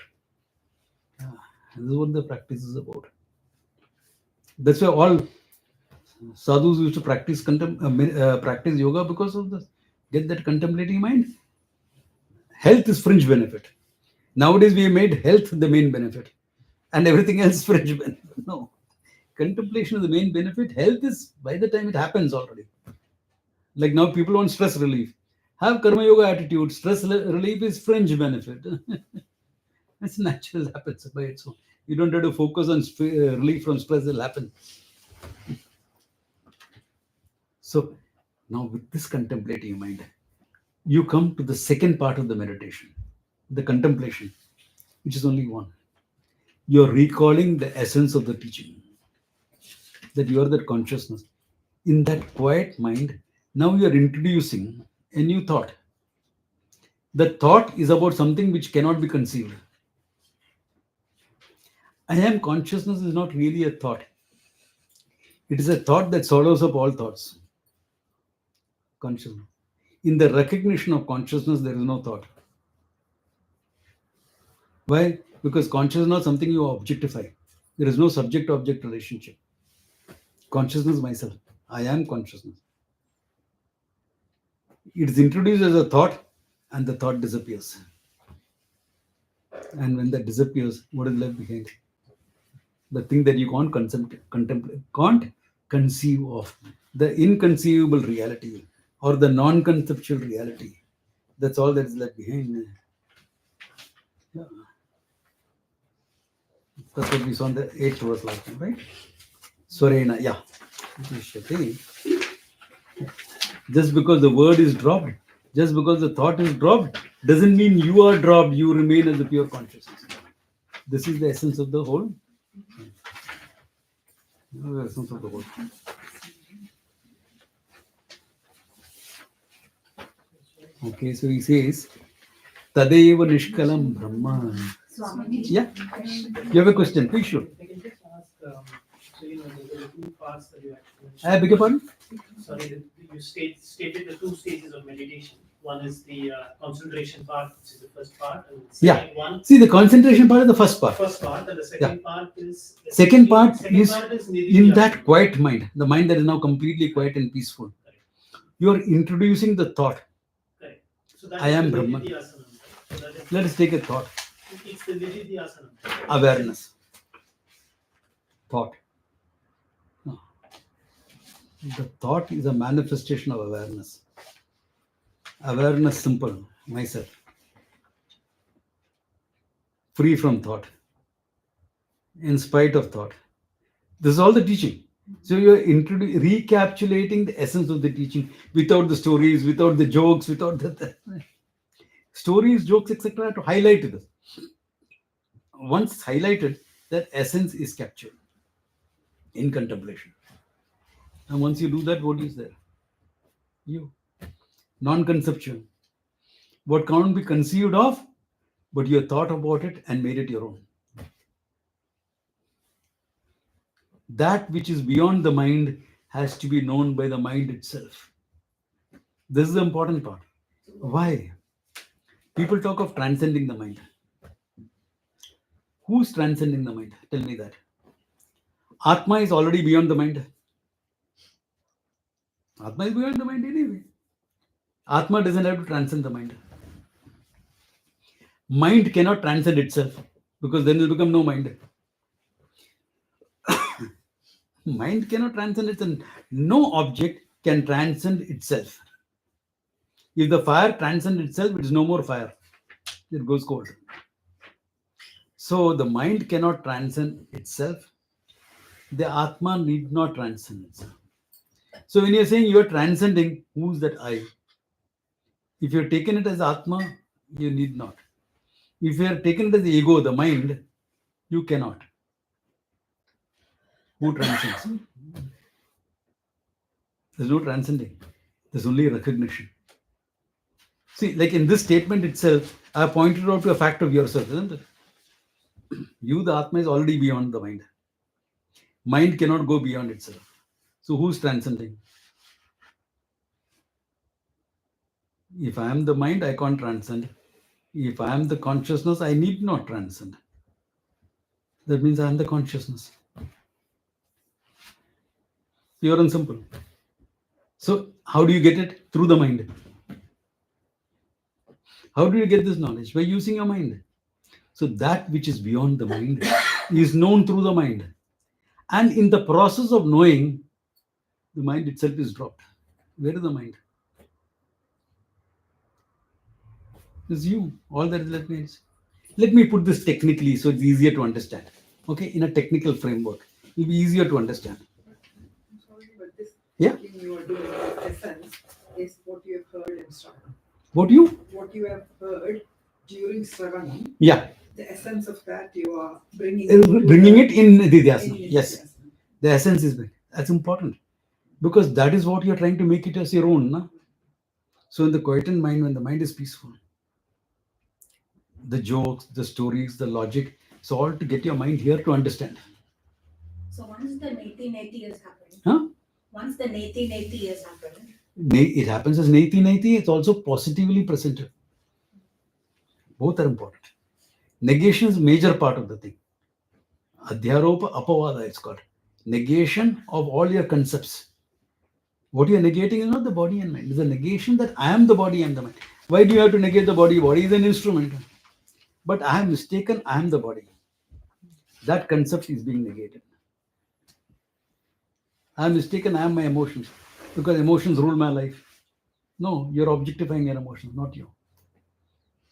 This is what the practice is about. That's why all sadhus used to practice practice yoga because of this. Get that contemplative mind. Health is fringe benefit. Nowadays we made health the main benefit, and everything else fringe benefit. No, contemplation is the main benefit. Health is by the time it happens already. Like now people want stress relief. Have karma yoga attitude. Stress relief is fringe benefit. It's natural, happens by its own. You don't have to focus on relief from stress, it'll happen. So now with this contemplative mind, you come to the second part of the meditation, the contemplation, which is only one. You're recalling the essence of the teaching, that you are that consciousness. In that quiet mind, now you're introducing a new thought. The thought is about something which cannot be conceived. I am consciousness is not really a thought. It is a thought that swallows up all thoughts. Consciousness. In the recognition of consciousness, there is no thought. Why? Because consciousness is not something you objectify. There is no subject-object relationship. Consciousness myself. I am consciousness. It is introduced as a thought, and the thought disappears. And when that disappears, what is left behind? The thing that you can't contemplate, can't conceive of. The inconceivable reality or the non-conceptual reality. That's all that is left behind. Yeah. That's what we saw in the 8th verse last time, right? Swarena, yeah. Just because the word is dropped, just because the thought is dropped, doesn't mean you are dropped, you remain as a pure consciousness. This is the essence of the whole. The essence of the whole. Okay, so he says, Tadeva Nishkalam Brahman. Yeah, you have a question, please shoot. I can just ask, so there are two parts that you actually mentioned. I beg your pardon? Sorry, you stated the two stages of meditation. One is the concentration part, which is the first part, and the second one. See, the concentration part is the first part. First part, and the second part is. Second part is in that quiet mind, the mind that is now completely quiet and peaceful. Correct. You are introducing the thought. Correct. So that I is am the Brahman. Nididhyasanam. So that is, Let us take a thought. it's the Nididhyasanam. Awareness. Thought. No. The thought is a manifestation of awareness. Awareness simple, myself. Free from thought. In spite of thought. This is all the teaching. So you are recapitulating the essence of the teaching without the stories, without the jokes, without the stories, jokes, etc. to highlight this. Once highlighted, that essence is captured in contemplation. And once you do that, what is there? You. Non-conceptual. what can't be conceived of, but you have thought about it and made it your own. That which is beyond the mind has to be known by the mind itself. This is the important part. Why? People talk of transcending the mind. Who's transcending the mind? Tell me that. Atma is already beyond the mind. Atma is beyond the mind anyway. Atma doesn't have to transcend the mind. Mind cannot transcend itself because then it will become no mind. Mind cannot transcend itself. No object can transcend itself. If the fire transcends itself, it is no more fire. It goes cold. So the mind cannot transcend itself. The Atma need not transcend itself. So when you're saying you are transcending, who's that I? If you're taken it as Atma, you need not. If you are taken it as the ego, the mind, you cannot. Who transcends? There's no transcending. There's only recognition. See, like in this statement itself, I pointed out to a fact of yourself, isn't it? You, the Atma, is already beyond the mind. Mind cannot go beyond itself. So who's transcending? If I am the mind, I can't transcend. If I am the consciousness, I need not transcend. That means I am the consciousness. Pure and simple. So how do you get it? Through the mind. How do you get this knowledge? By using your mind. So that which is beyond the mind is known through the mind. And in the process of knowing, the mind itself is dropped. Where is the mind? It's you. All that that means. Let me put this technically so it's easier to understand. Okay, in a technical framework, it will be easier to understand. I'm sorry, but this Yeah. thinking you are doing in essence is what you have heard in Shravanam. What you? What you have heard during Shravanam, Yeah. the essence of that you are bringing Bringing it in Didyasana. in Yes. Nidhyasana. The essence is big. That's important. Because that is what you're trying to make it as your own. Na? So in the quietened mind, when the mind is peaceful, the jokes, the stories, the logic, it's all to get your mind here to understand. So once the neti has happened, Huh? once the neti has happened, It happens as neti, it's also positively presented. Both are important. Negation is a major part of the thing. Adhyaropa apavada, it's called. Negation of all your concepts. What you are negating is not the body and mind. It's a negation that I am the body and the mind. Why do you have to negate the body? Body is an instrument. But I am mistaken, I am the body. That concept is being negated. I am mistaken, I am my emotions. Because emotions rule my life. No, you're objectifying your emotions, not you.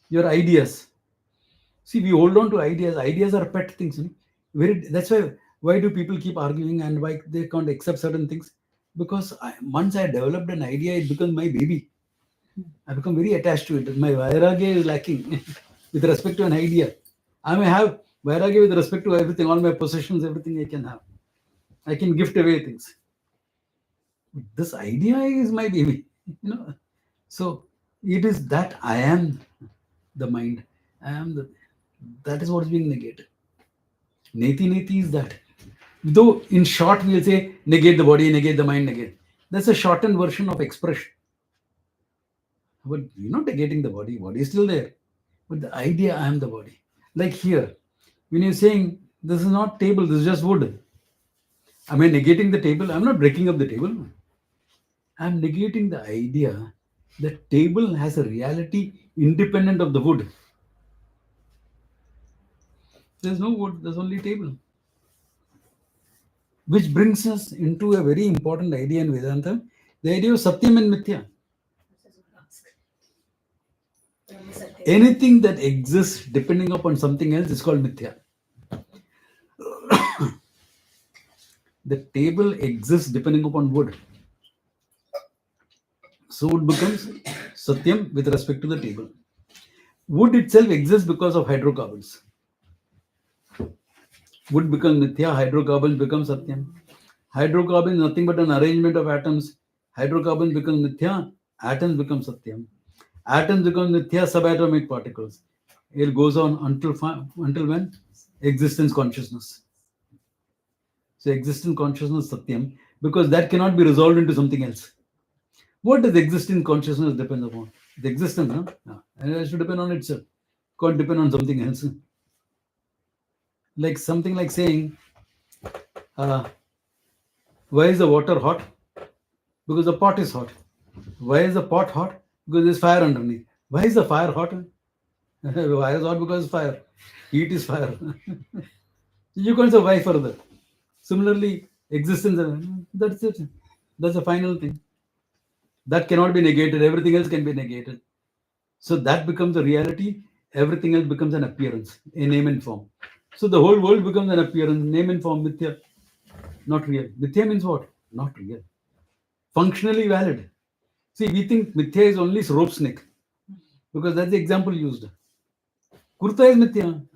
Your ideas. See, we hold on to ideas. Ideas are pet things. That's why do people keep arguing and why they can't accept certain things? Because once I developed an idea, it becomes my baby. I become very attached to it. My vairagya is lacking with respect to an idea. I may have vairagya with respect to everything, all my possessions, everything I can have. I can gift away things. This idea is my baby. So it is that I am the mind. That is what is being negated. Neti is that. Though in short we'll say negate the body, negate the mind, negate. That's a shortened version of expression. But you're not negating the body. Body is still there. But the idea I am the body. Like here, when you're saying this is not table, this is just wood. Am I negating the table? I'm not breaking up the table. I'm negating the idea that table has a reality independent of the wood. There's no wood, there's only table. Which brings us into a very important idea in Vedanta, the idea of Satyam and Mithya. Anything that exists depending upon something else is called Mithya. The table exists depending upon wood. So wood becomes Satyam with respect to the table. Wood itself exists because of hydrocarbons. Wood becomes Mithya, hydrocarbons become Satyam. Hydrocarbon is nothing but an arrangement of atoms. Hydrocarbons become Mithya, atoms become Satyam. Atoms become Mithya subatomic particles. It goes on until when? Existence consciousness. So existence consciousness Satyam, because that cannot be resolved into something else. What does existence consciousness depend upon? The existence, no? No. And it has to depend on itself. Can't depend on something else. Like something like saying, why is the water hot? Because the pot is hot. Why is the pot hot? Because there's fire underneath. Why is the fire hot? Why is hot? Because fire. Heat is fire. You can't say why further. Similarly, existence, that's it. That's the final thing. That cannot be negated. Everything else can be negated. So that becomes a reality. Everything else becomes an appearance, a name and form. So the whole world becomes an appearance, name and form, Mithya. Not real. Mithya means what? Not real. Functionally valid. See, we think Mithya is only rope snake because that's the example used. Kurta is Mithya.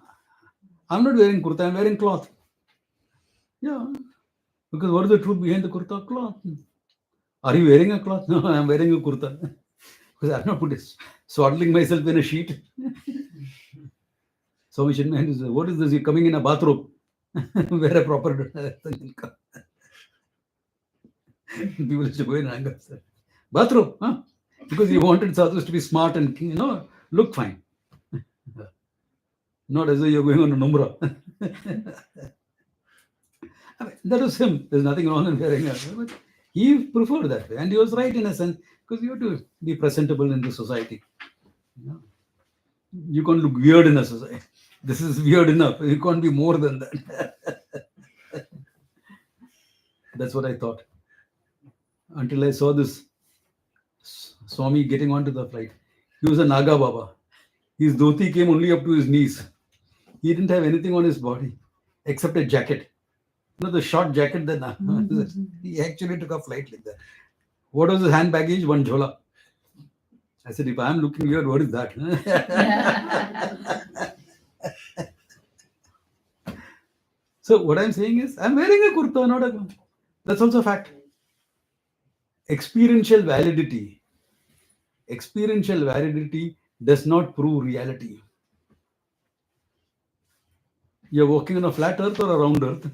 I'm not wearing kurta, I'm wearing cloth. Yeah. Because what is the truth behind the kurta? Cloth. Are you wearing a cloth? No, I'm wearing a kurta. Because I'm not swaddling myself in a sheet. So we should mind, what is this? You're coming in a bathrobe. Wear a proper people used to go in anger. Bathrobe, huh? Because you wanted sadhus to be smart and look fine. Not as though you're going on a numra. I mean, that was him. There's nothing wrong in wearing a. But he preferred that way, and he was right in a sense because you have to be presentable in the society. You can't look weird in a society. This is weird enough. You can't be more than that. That's what I thought. Until I saw this Swami getting onto the flight. He was a Naga Baba. His dhoti came only up to his knees. He didn't have anything on his body except a jacket. The short jacket that he actually took a flight like that. What was his hand baggage? One jhola. I said, if I'm looking weird, what is that? So what I'm saying is, I'm wearing a kurta, not a. That's also a fact. Experiential validity does not prove reality. You're walking on a flat earth or a round earth.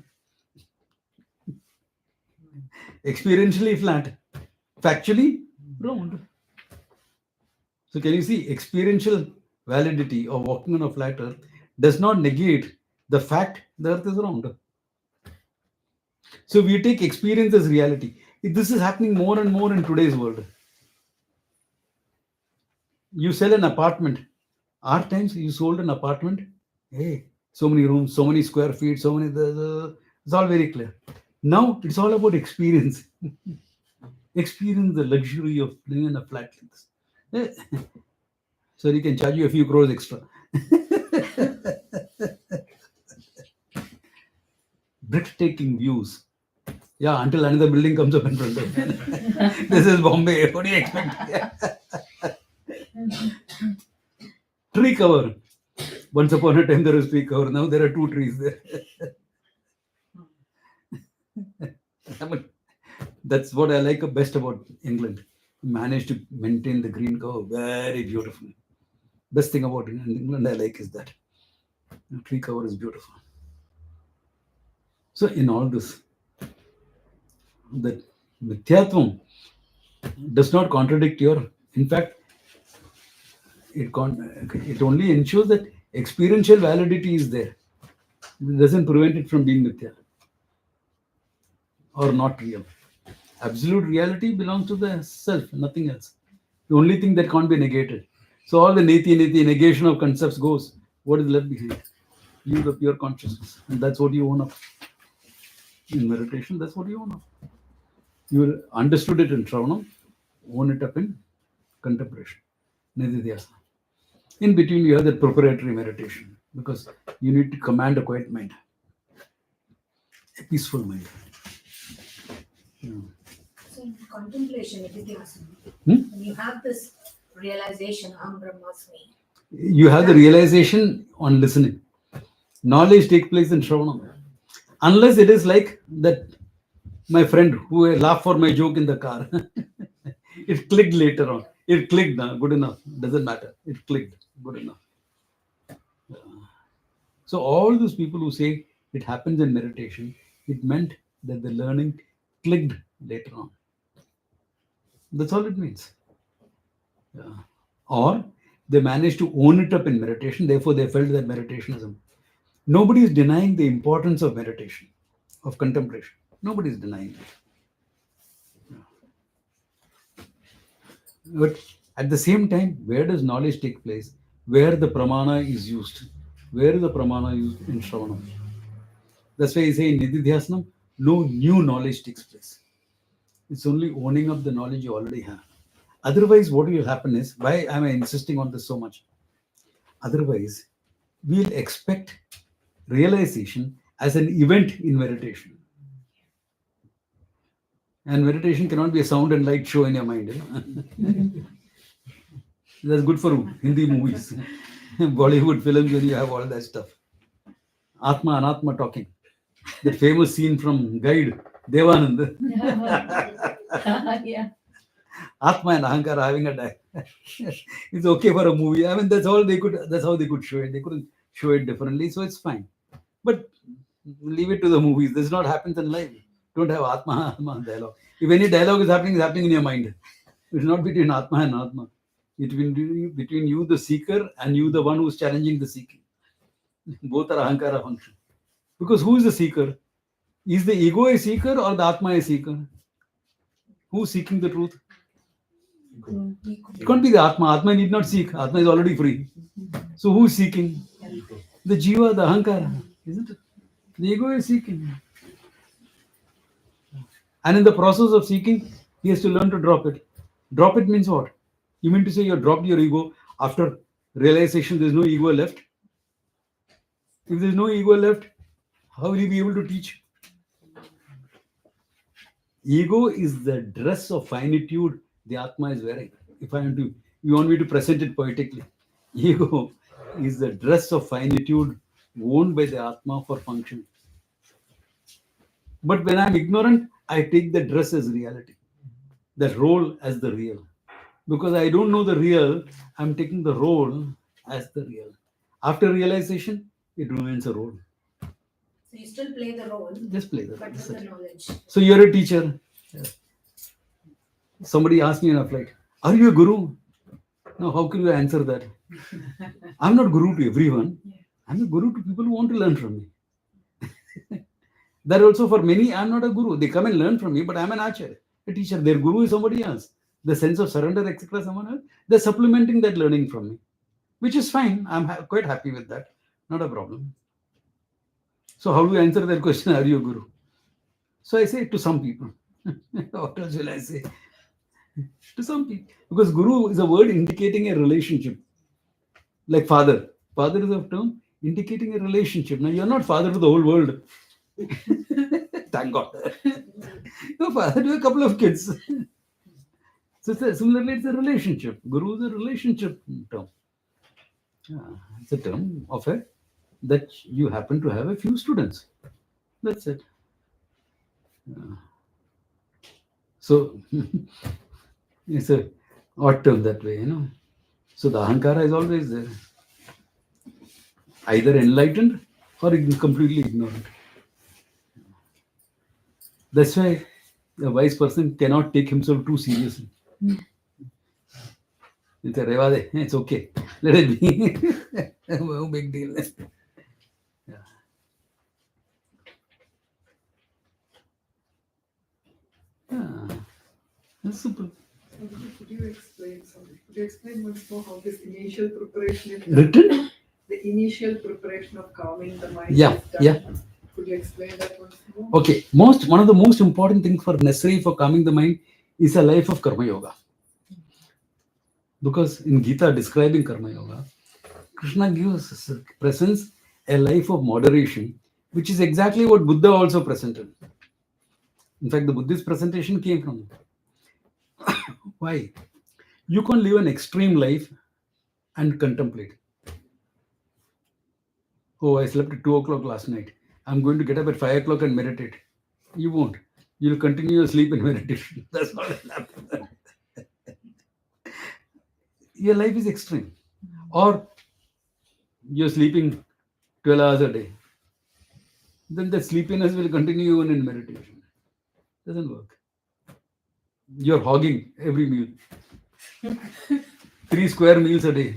Experientially flat, factually round. So can you see, experiential validity of walking on a flat earth does not negate the fact the earth is round. So we take experience as reality. This is happening more and more in today's world. You sell an apartment. Our times you sold an apartment. Hey, so many rooms, so many square feet, so many. It's all very clear. Now it's all about experience. Experience the luxury of living in a flat like this. So he can charge you a few crores extra. Breathtaking views. Yeah, until another building comes up in front of you. This is Bombay. What do you expect? Tree cover. Once upon a time there was tree cover. Now there are 2 trees there. I mean, that's what I like best about England. Managed to maintain the green cover very beautifully. Best thing about England I like is that the tree cover is beautiful. So in all this, that Mithyatvam does not contradict your. In fact, it only ensures that experiential validity is there. It doesn't prevent it from being Mithya or not real. Absolute reality belongs to the self, nothing else. The only thing that can't be negated. So all the neti negation of concepts goes. What is left behind? You, the pure consciousness. And that's what you own up. In meditation, that's what you own up. You understood it in Shravanam, own it up in contemplation. Nididhyasana. In between, you have the preparatory meditation because you need to command a quiet mind, a peaceful mind. So in contemplation, Nididhyasana, when you have this realization, Aham Brahmasmi. You have the realization on listening. Knowledge takes place in Shravanam. Unless it is like that, my friend who laughed for my joke in the car. It clicked later on. It clicked now, good enough. Doesn't matter. It clicked, good enough. So all those people who say it happens in meditation, it meant that the learning clicked later on. That's all it means. Yeah. Or they managed to own it up in meditation, therefore they felt that meditation is. Nobody is denying the importance of meditation, of contemplation. Nobody is denying it. But at the same time, where does knowledge take place? Where the pramana is used? Where is the pramana used in Shravanam? That's why I say in Nididhyasana, no new knowledge takes place. It's only owning up the knowledge you already have. Otherwise, what will happen is, why am I insisting on this so much? Otherwise, we'll expect realization as an event in meditation. And meditation cannot be a sound and light show in your mind. That's good for Hindi movies, Bollywood films, when you have all that stuff. Atma, Anatma talking. That famous scene from Guide, Devanand. Yeah. Atma and Ahankara having a die. It's okay for a movie. I mean, that's all they could. That's how they could show it. They couldn't show it differently, so it's fine. But leave it to the movies. This not happens in life. Don't have Atma dialogue. If any dialogue is happening in your mind. It's not between Atma and Atma. It's between you, the seeker, and you, the one who's challenging the seeking. Both are Ahankara function. Because who is the seeker? Is the ego a seeker or the Atma a seeker? Who's seeking the truth? It can't be the Atma. Atma need not seek. Atma is already free. So who is seeking? The Jiva, the Ahankara, isn't it? The ego is seeking. And in the process of seeking, he has to learn to drop it. Drop it means what? You mean to say you have dropped your ego after realization there's no ego left? If there's no ego left, how will you be able to teach? Ego is the dress of finitude the Atma is wearing. If you want me to present it poetically, ego is the dress of finitude worn by the Atma for function. But when I'm ignorant, I take the dress as reality, that role as the real. Because I don't know the real, I'm taking the role as the real. After realization, it remains a role. So you still play the role, Just play that. but with the knowledge. So you're a teacher. Somebody asked me in a flight, are you a guru? Now, how can you answer that? I'm not guru to everyone. I'm a guru to people who want to learn from me. That also for many, I'm not a guru. They come and learn from me, but I'm an acharya, a teacher. Their guru is somebody else. The sense of surrender, etc., someone else. They're supplementing that learning from me, which is fine. I'm quite happy with that. Not a problem. So how do you answer that question? Are you a guru? So I say to some people. What else will I say? To some people. Because guru is a word indicating a relationship. Like father. Father is a term indicating a relationship. Now you're not father to the whole world. Thank God. You're father to a couple of kids. So similarly, it's a relationship. Guru is a relationship term. It's a term of that you happen to have a few students. That's it. So it's a odd term that way, So the Ahankara is always there. Either enlightened or completely ignorant. That's why a wise person cannot take himself too seriously. It's okay. Let it be. No big deal. It's simple. Could you explain once more how this initial preparation is Written? The initial preparation of calming the mind Yeah, is done. yeah. Could you explain that once more? Okay. One of the most important things necessary for calming the mind is a life of karma yoga. Because in Gita describing karma yoga, Krishna gives presents a life of moderation, which is exactly what Buddha also presented. In fact, the Buddhist presentation came from why? You can't live an extreme life and contemplate. Oh, I slept at 2 o'clock last night. I'm going to get up at 5 o'clock and meditate. You won't. You'll continue your sleep and meditation. That's not will happen. your life is extreme. Or you're sleeping 12 hours a day. Then the sleepiness will continue even in meditation. Doesn't work. You're hogging every meal. 3 square meals a day,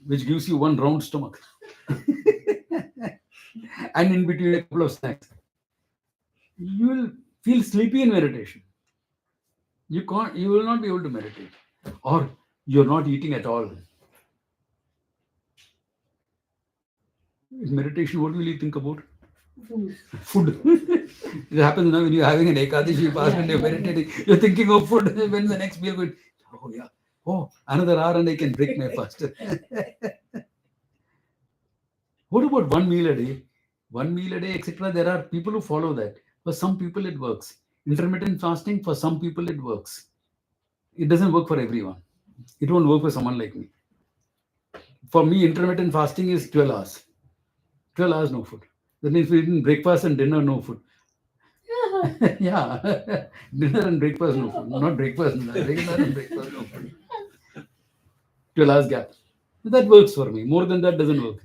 which gives you one round stomach. And in between a couple of snacks. You will feel sleepy in meditation. You will not be able to meditate. Or you're not eating at all. In meditation, what will you think about? Food. It happens now when you're having an Ekadashi fast and you're meditating, you're thinking of food. When the next meal goes, oh yeah, oh, another hour and I can break my fast. What about 1 meal a day? 1 meal a day, etc. There are people who follow that. For some people, it works. Intermittent fasting, for some people, it works. It doesn't work for everyone. It won't work for someone like me. For me, intermittent fasting is 12 hours. 12 hours, no food. That means we eat breakfast and dinner, no food. Yeah. Dinner and breakfast, no food. Not breakfast, dinner and breakfast, no food. 12 hours gap. That works for me. More than that doesn't work.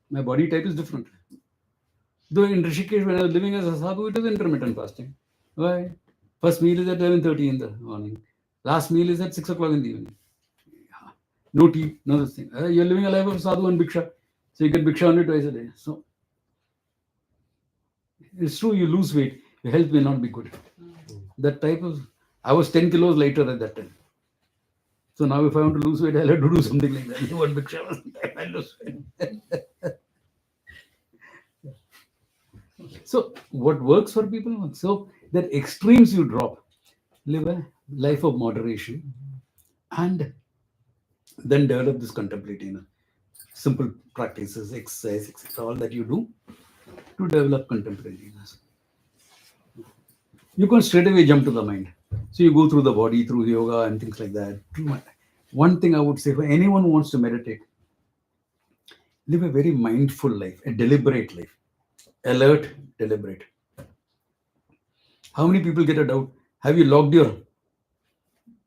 My body type is different. Though in Rishikesh, when I was living as a sadhu, it was intermittent fasting. Why? First meal is at 11:30 in the morning. Last meal is at 6 o'clock in the evening. No tea, no this thing. You're living a life of sadhu and bhiksha. So you get bhiksha only twice a day. So it's true, you lose weight. Your health will not be good. That type of... I was 10 kilos lighter at that time. So now if I want to lose weight, I'll have to do something like that. One bhiksha, I lose weight. So what works for people works. So that extremes you drop. Live a life of moderation and then develop this contemplating, simple practices, exercise, etc. All that you do to develop contemplativeness. You can't straight away jump to the mind. So you go through the body, through yoga and things like that. One thing I would say for anyone who wants to meditate, live a very mindful life, a deliberate life. Alert, deliberate. How many people get a doubt? Have you locked your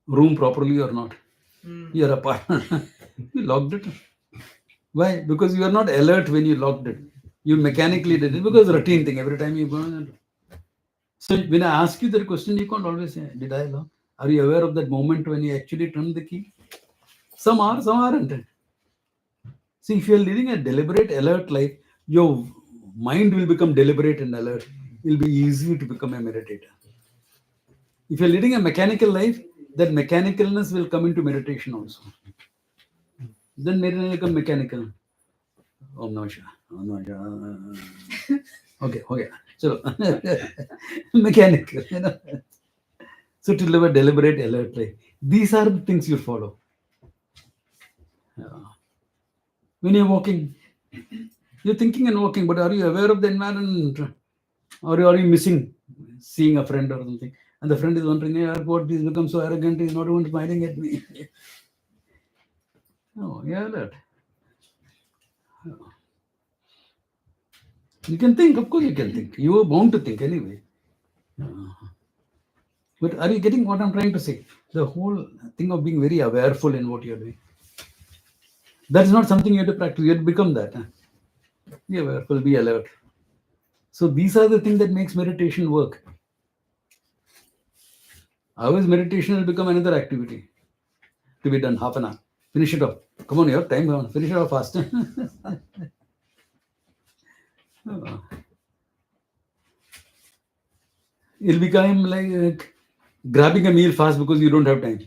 room properly or not? Your apartment. You locked it. Why? Because you are not alert when you locked it. You mechanically did it because routine thing. Every time you go. So when I ask you that question, you can't always say, did I lock? Are you aware of that moment when you actually turned the key? Some are, some aren't. See, if you're living a deliberate, alert life, your mind will become deliberate and alert. It will be easy to become a meditator. If you're leading a mechanical life, that mechanicalness will come into meditation also. Then meditation will become mechanical. Om Namah Shivaya. Om Namah Shivaya. Okay. So mechanical, So to live a deliberate, alert life, these are the things you follow. When you're walking, you're thinking and walking, but are you aware of the environment? Or are you missing seeing a friend or something? And the friend is wondering, hey, what he's become so arrogant, he's not even smiling at me. No, you're alert. You can think, of course you can think. You are bound to think anyway. But are you getting what I'm trying to say? The whole thing of being very awareful in what you're doing. That's not something you have to practice. You have to become that. Be awareful, be alert. So these are the things that makes meditation work. Otherwise, meditation will become another activity to be done half an hour. Finish it off. Come on, you have time. Come on, finish it off fast. It'll become like grabbing a meal fast because you don't have time.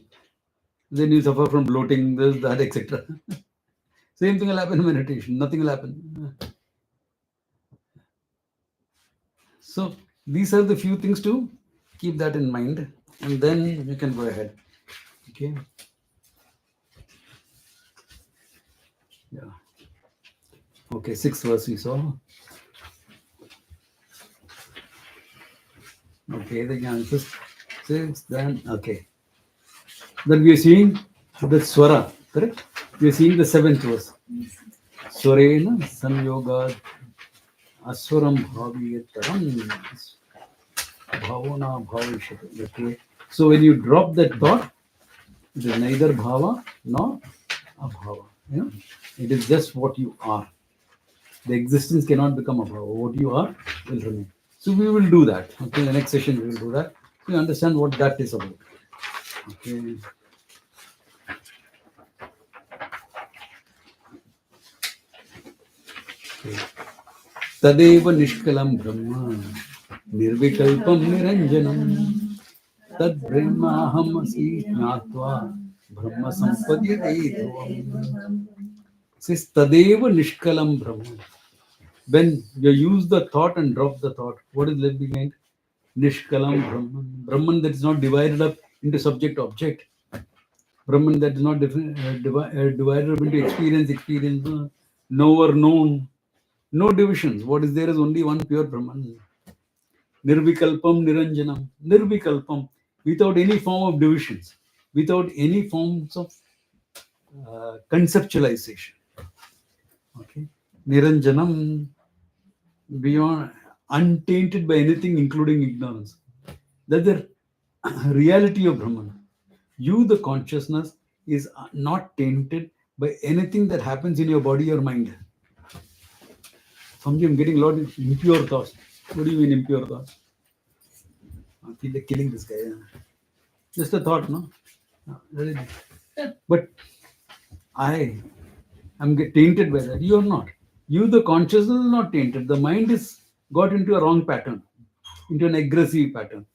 Then you suffer from bloating, this, that, etc. Same thing will happen in meditation. Nothing will happen. So these are the few things to keep that in mind, and then you can go ahead. Okay. Yeah. Okay, 6th verse we saw. Okay, the answers 6, then okay. Then we are seeing the swara, correct? We are seeing the 7th verse. Swarena samyoga aswaram bhaviyataram bhavana bhavishati. Okay. So when you drop that thought, It is neither bhava nor abhava. You know, it is just what you are. The existence cannot become abhava. What you are will remain. So we will do that. Okay, the next session we will do that. We understand what that is about. Okay. तदेव निष्कलं ब्रह्म निर्विकल्पं निरञ्जनं तद्ब्रह्माहमसि ज्ञात्वा ब्रह्म सम्पद्यते ध्रुवम्. Says तदेव निष्कलं ब्रह्म. When you use the thought and drop the thought, what is left behind? Nishkalam Brahman. Brahman that is not divided up into subject object. Brahman that is not divided up into experience, knower, known. No divisions. What is there is only one pure Brahman. Nirvikalpam Niranjanam. Nirvikalpam. Without any form of divisions. Without any forms of conceptualization. Okay. Niranjanam. Beyond, untainted by anything, including ignorance. That's the reality of Brahman. You, the consciousness, is not tainted by anything that happens in your body or mind. Sometimes I'm getting a lot of impure thoughts. What do you mean impure thoughts? I feel like killing this guy. Just a thought, no? But I am tainted by that. You are not. You, the consciousness, is not tainted. The mind is got into a wrong pattern, into an aggressive pattern.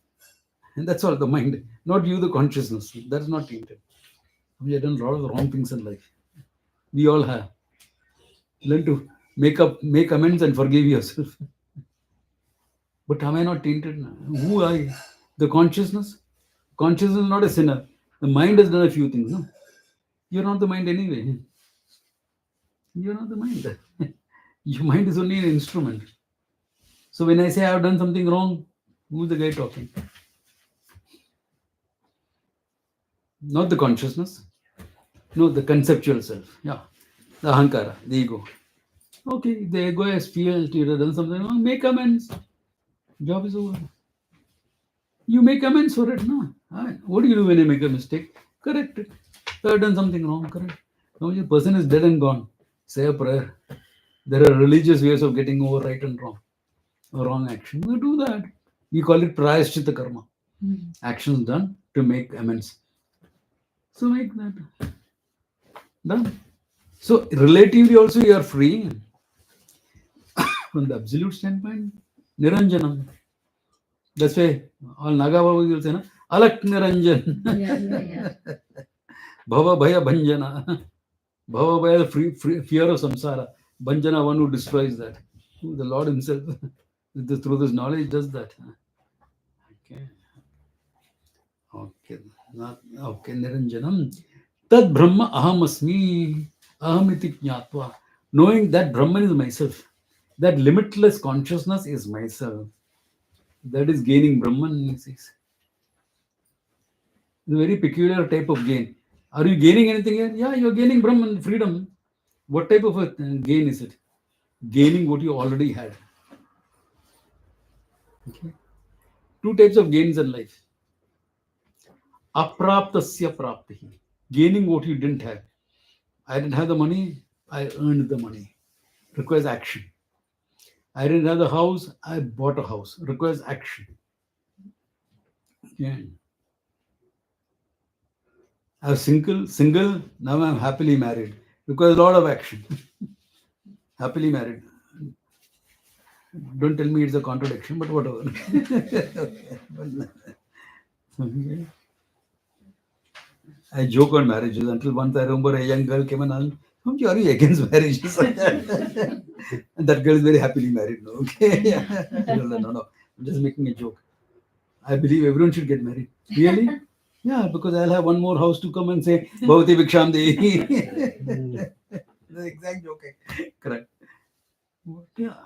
And that's all, the mind. Not you, the consciousness. That's not tainted. We have done a lot of wrong things in life. We all have. Learn to make amends and forgive yourself. But am I not tainted? Who are you? The consciousness? Consciousness is not a sinner. The mind has done a few things. No? You're not the mind anyway. You're not the mind. Your mind is only an instrument. So when I say I have done something wrong, who's the guy talking? Not the consciousness. No, the conceptual self. Yeah. The ahankara, the ego. Okay, the ego has felt you have done something wrong, make amends. Job is over. You make amends for it, no? What do you do when you make a mistake? Correct it. You have done something wrong, correct. Now the person is dead and gone. Say a prayer. There are religious ways of getting over right and wrong. Or wrong action. We do that. We call it prayaschitta karma. Actions done to make amends. So make that. Done. So relatively also you are free. From the absolute standpoint, Niranjanam. That's why all Naga Babas will say, Alak Niranjan. Yeah. Bhava Bhaya Bhanjana. Bhava Bhaya, fear of samsara. Bhanjana, one who destroys that. The Lord himself, through this knowledge, does that. Okay. Okay, Niranjanam. Tad Brahma aham asmi. Aham iti jnatva. Knowing that Brahman is myself. That limitless consciousness is myself. That is gaining Brahman. It's a very peculiar type of gain. Are you gaining anything here? Yeah, you're gaining Brahman, freedom. What type of a gain is it? Gaining what you already had. Okay. Two types of gains in life. Apraptasya praptihi. Gaining what you didn't have. I didn't have the money, I earned the money. Requires action. I didn't have the house, I bought a house. Requires action. Okay. I was single, now I'm happily married. Requires a lot of action. Happily married. Don't tell me it's a contradiction, but whatever. Okay. I joke on marriages until once I remember a young girl came and asked, are you against marriages? And that girl is very happily married now. Okay. No. I'm just making a joke. I believe everyone should get married. Really? Yeah, because I'll have one more house to come and say, Bhavati Bhiksham Dehi. The exact joke. Correct. Yeah.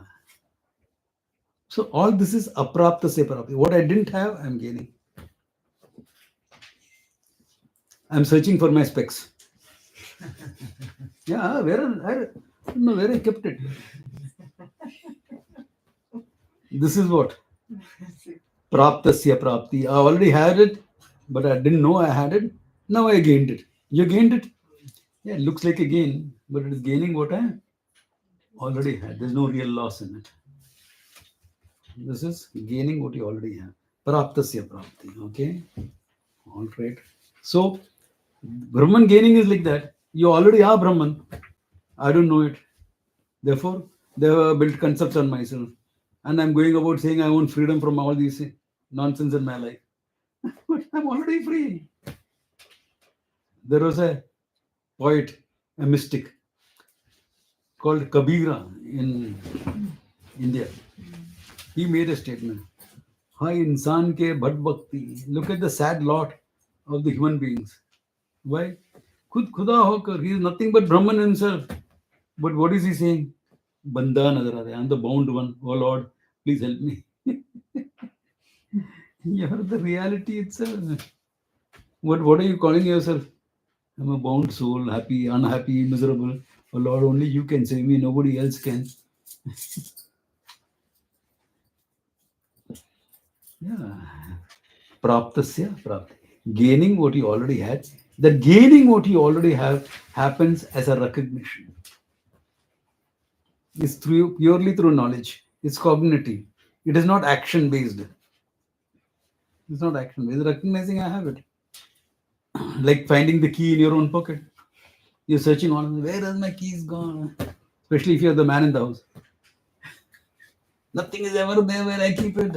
So all this is aprapta se prapti. What I didn't have, I'm gaining. I'm searching for my specs. Yeah, where I kept it. This is what? Praptasya prapti. I already had it, but I didn't know I had it. Now I gained it. You gained it? Yeah, it looks like a gain, but it is gaining what I already had. There's no real loss in it. This is gaining what you already have. Praptasya prapti. Okay? All right. So, Brahman gaining is like that. You already are Brahman. I don't know it. Therefore, they have built concepts on myself. And I'm going about saying I want freedom from all these nonsense in my life. But I'm already free. There was a poet, a mystic called Kabira in India. He made a statement. Hi insan ke bhad bhakti. Look at the sad lot of the human beings. Why? Khud khuda hokar. He is nothing but Brahman himself. But what is he saying? Banda nazar aa raha hai. I'm the bound one. Oh Lord, please help me. You're the reality itself. What are you calling yourself? I'm a bound soul, happy, unhappy, miserable. Oh Lord, only you can save me. Nobody else can. Yeah. Praptasya prapti. Gaining what you already had. That gaining what you already have happens as a recognition. It's purely through knowledge. It's cognitive. It is not action based. It's not action based. Recognizing I have it. Like finding the key in your own pocket. You're searching on where has my keys gone? Especially if you're the man in the house. Nothing is ever there where I keep it.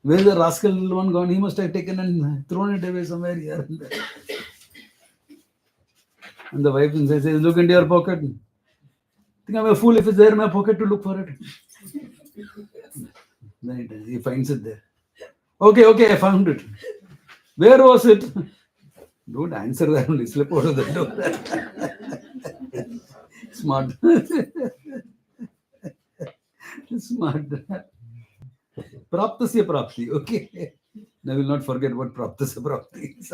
Where's the rascal little one gone? He must have taken and thrown it away somewhere here and there. And the wife says, look into your pocket. Think I'm a fool if it's there in my pocket to look for it. Then he finds it there. Okay, I found it. Where was it? Don't answer that only. Slip out of the door. Smart. Smart. Praptasya prapti. Okay. I will not forget what praptasya prapti is.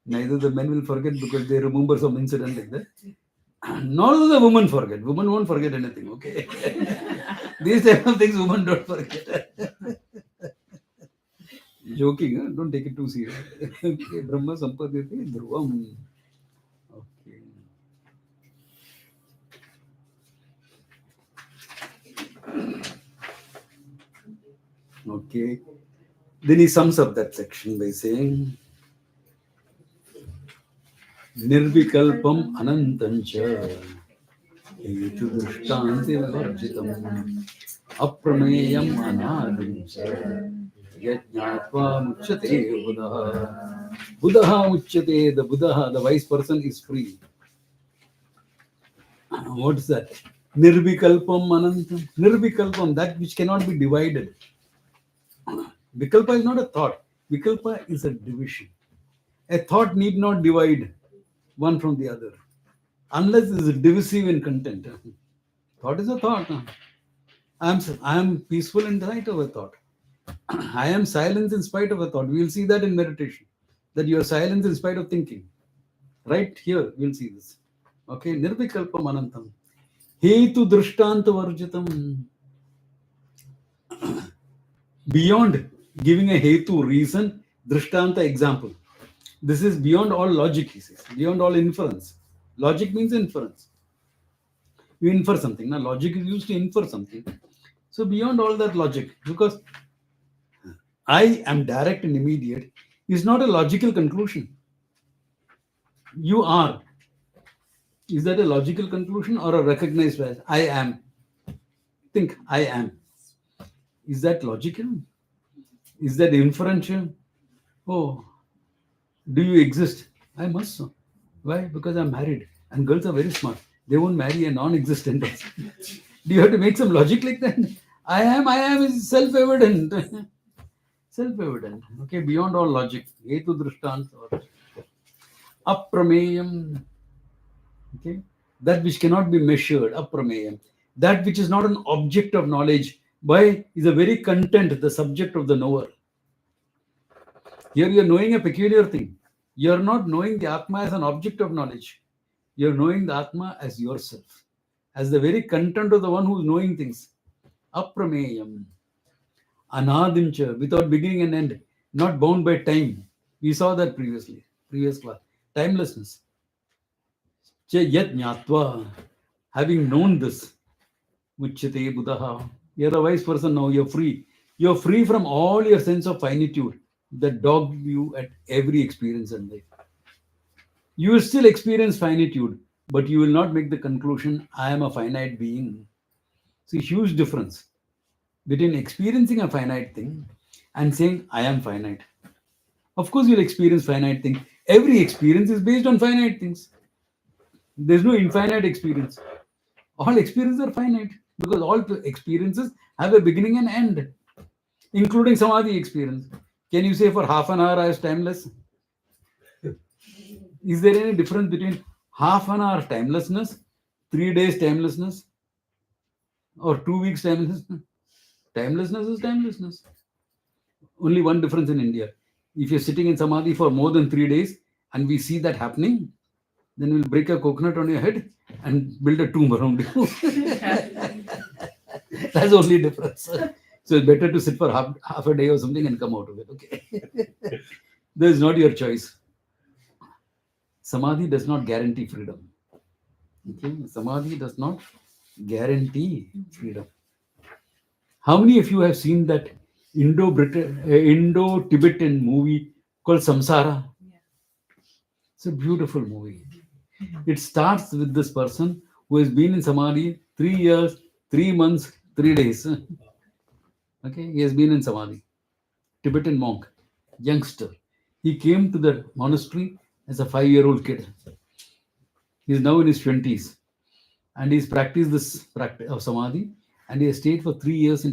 Neither the men will forget because they remember some incident like that. Nor do the women forget. Women won't forget anything. Okay. These type of things women don't forget. Joking, huh? Don't take it too serious. Okay. Brahma sampadhyate dhruvam. Okay. Okay. Then he sums up that section by saying, Nirvikalpam anantancha hetu drishtanti varjitam aprameyam anadincha yajnatva muchyate buddha. Buddha muchyate, the Buddha, the wise person is free. What is that? Nirvikalpam anantam. Nirvikalpam, that which cannot be divided. Vikalpa is not a thought. Vikalpa is a division. A thought need not divide one from the other unless it is divisive in content. Thought is a thought. I am peaceful in spite of a thought. I am silent in spite of a thought. We will see that in meditation, that you are silent in spite of thinking. Right here, we'll see this. Okay, nirvikalpam anantam. Hetu drishtanta varjitam. Beyond giving a hetu reason, drishtanta example. This is beyond all logic, he says, beyond all inference. Logic means inference. You infer something. Now, logic is used to infer something. So, beyond all that logic, because I am direct and immediate, is not a logical conclusion. You are. Is that a logical conclusion or a recognized as I am? Think, I am. Is that logical? Is that inferential? Oh, do you exist? I must so. Why? Because I'm married. And girls are very smart. They won't marry a non-existent person. Do you have to make some logic like that? I am is self-evident. Self-evident. Okay, beyond all logic. Hetu drishtanta or aprameyam. Okay. That which cannot be measured, aprameyam. That which is not an object of knowledge, by is the very content, the subject of the knower. Here you are knowing a peculiar thing. You are not knowing the Atma as an object of knowledge. You are knowing the Atma as yourself, as the very content of the one who is knowing things. Aprameyam. Anadimcha, without beginning and end, not bound by time. We saw that previous class. Timelessness. Yat jnatva, having known this, Muchyate Buddha. You're a wise person now, you're free. You're free from all your sense of finitude that dogged you at every experience in life. You will still experience finitude, but you will not make the conclusion, I am a finite being. See, huge difference between experiencing a finite thing and saying, I am finite. Of course, you'll experience finite things. Every experience is based on finite things. There's no infinite experience. All experiences are finite because all experiences have a beginning and end, including samadhi experience. Can you say for half an hour I was timeless? Is there any difference between half an hour timelessness, 3 days timelessness, or 2 weeks timelessness? Timelessness is timelessness. Only one difference in India. If you're sitting in samadhi for more than 3 days and we see that happening, then we'll break a coconut on your head and build a tomb around you. That's the only difference. So it's better to sit for half a day or something and come out of it. Okay. That is not your choice. Samadhi does not guarantee freedom. Okay? Samadhi does not guarantee freedom. How many of you have seen that Indo-Tibetan movie called Samsara? Yeah. It's a beautiful movie. It starts with this person who has been in Samadhi 3 years, 3 months, 3 days. Okay, he has been in Samadhi. Tibetan monk, youngster. He came to the monastery as a 5-year-old kid. He is now in his 20s. And he's practiced this practice of Samadhi. And he has stayed for 3 years.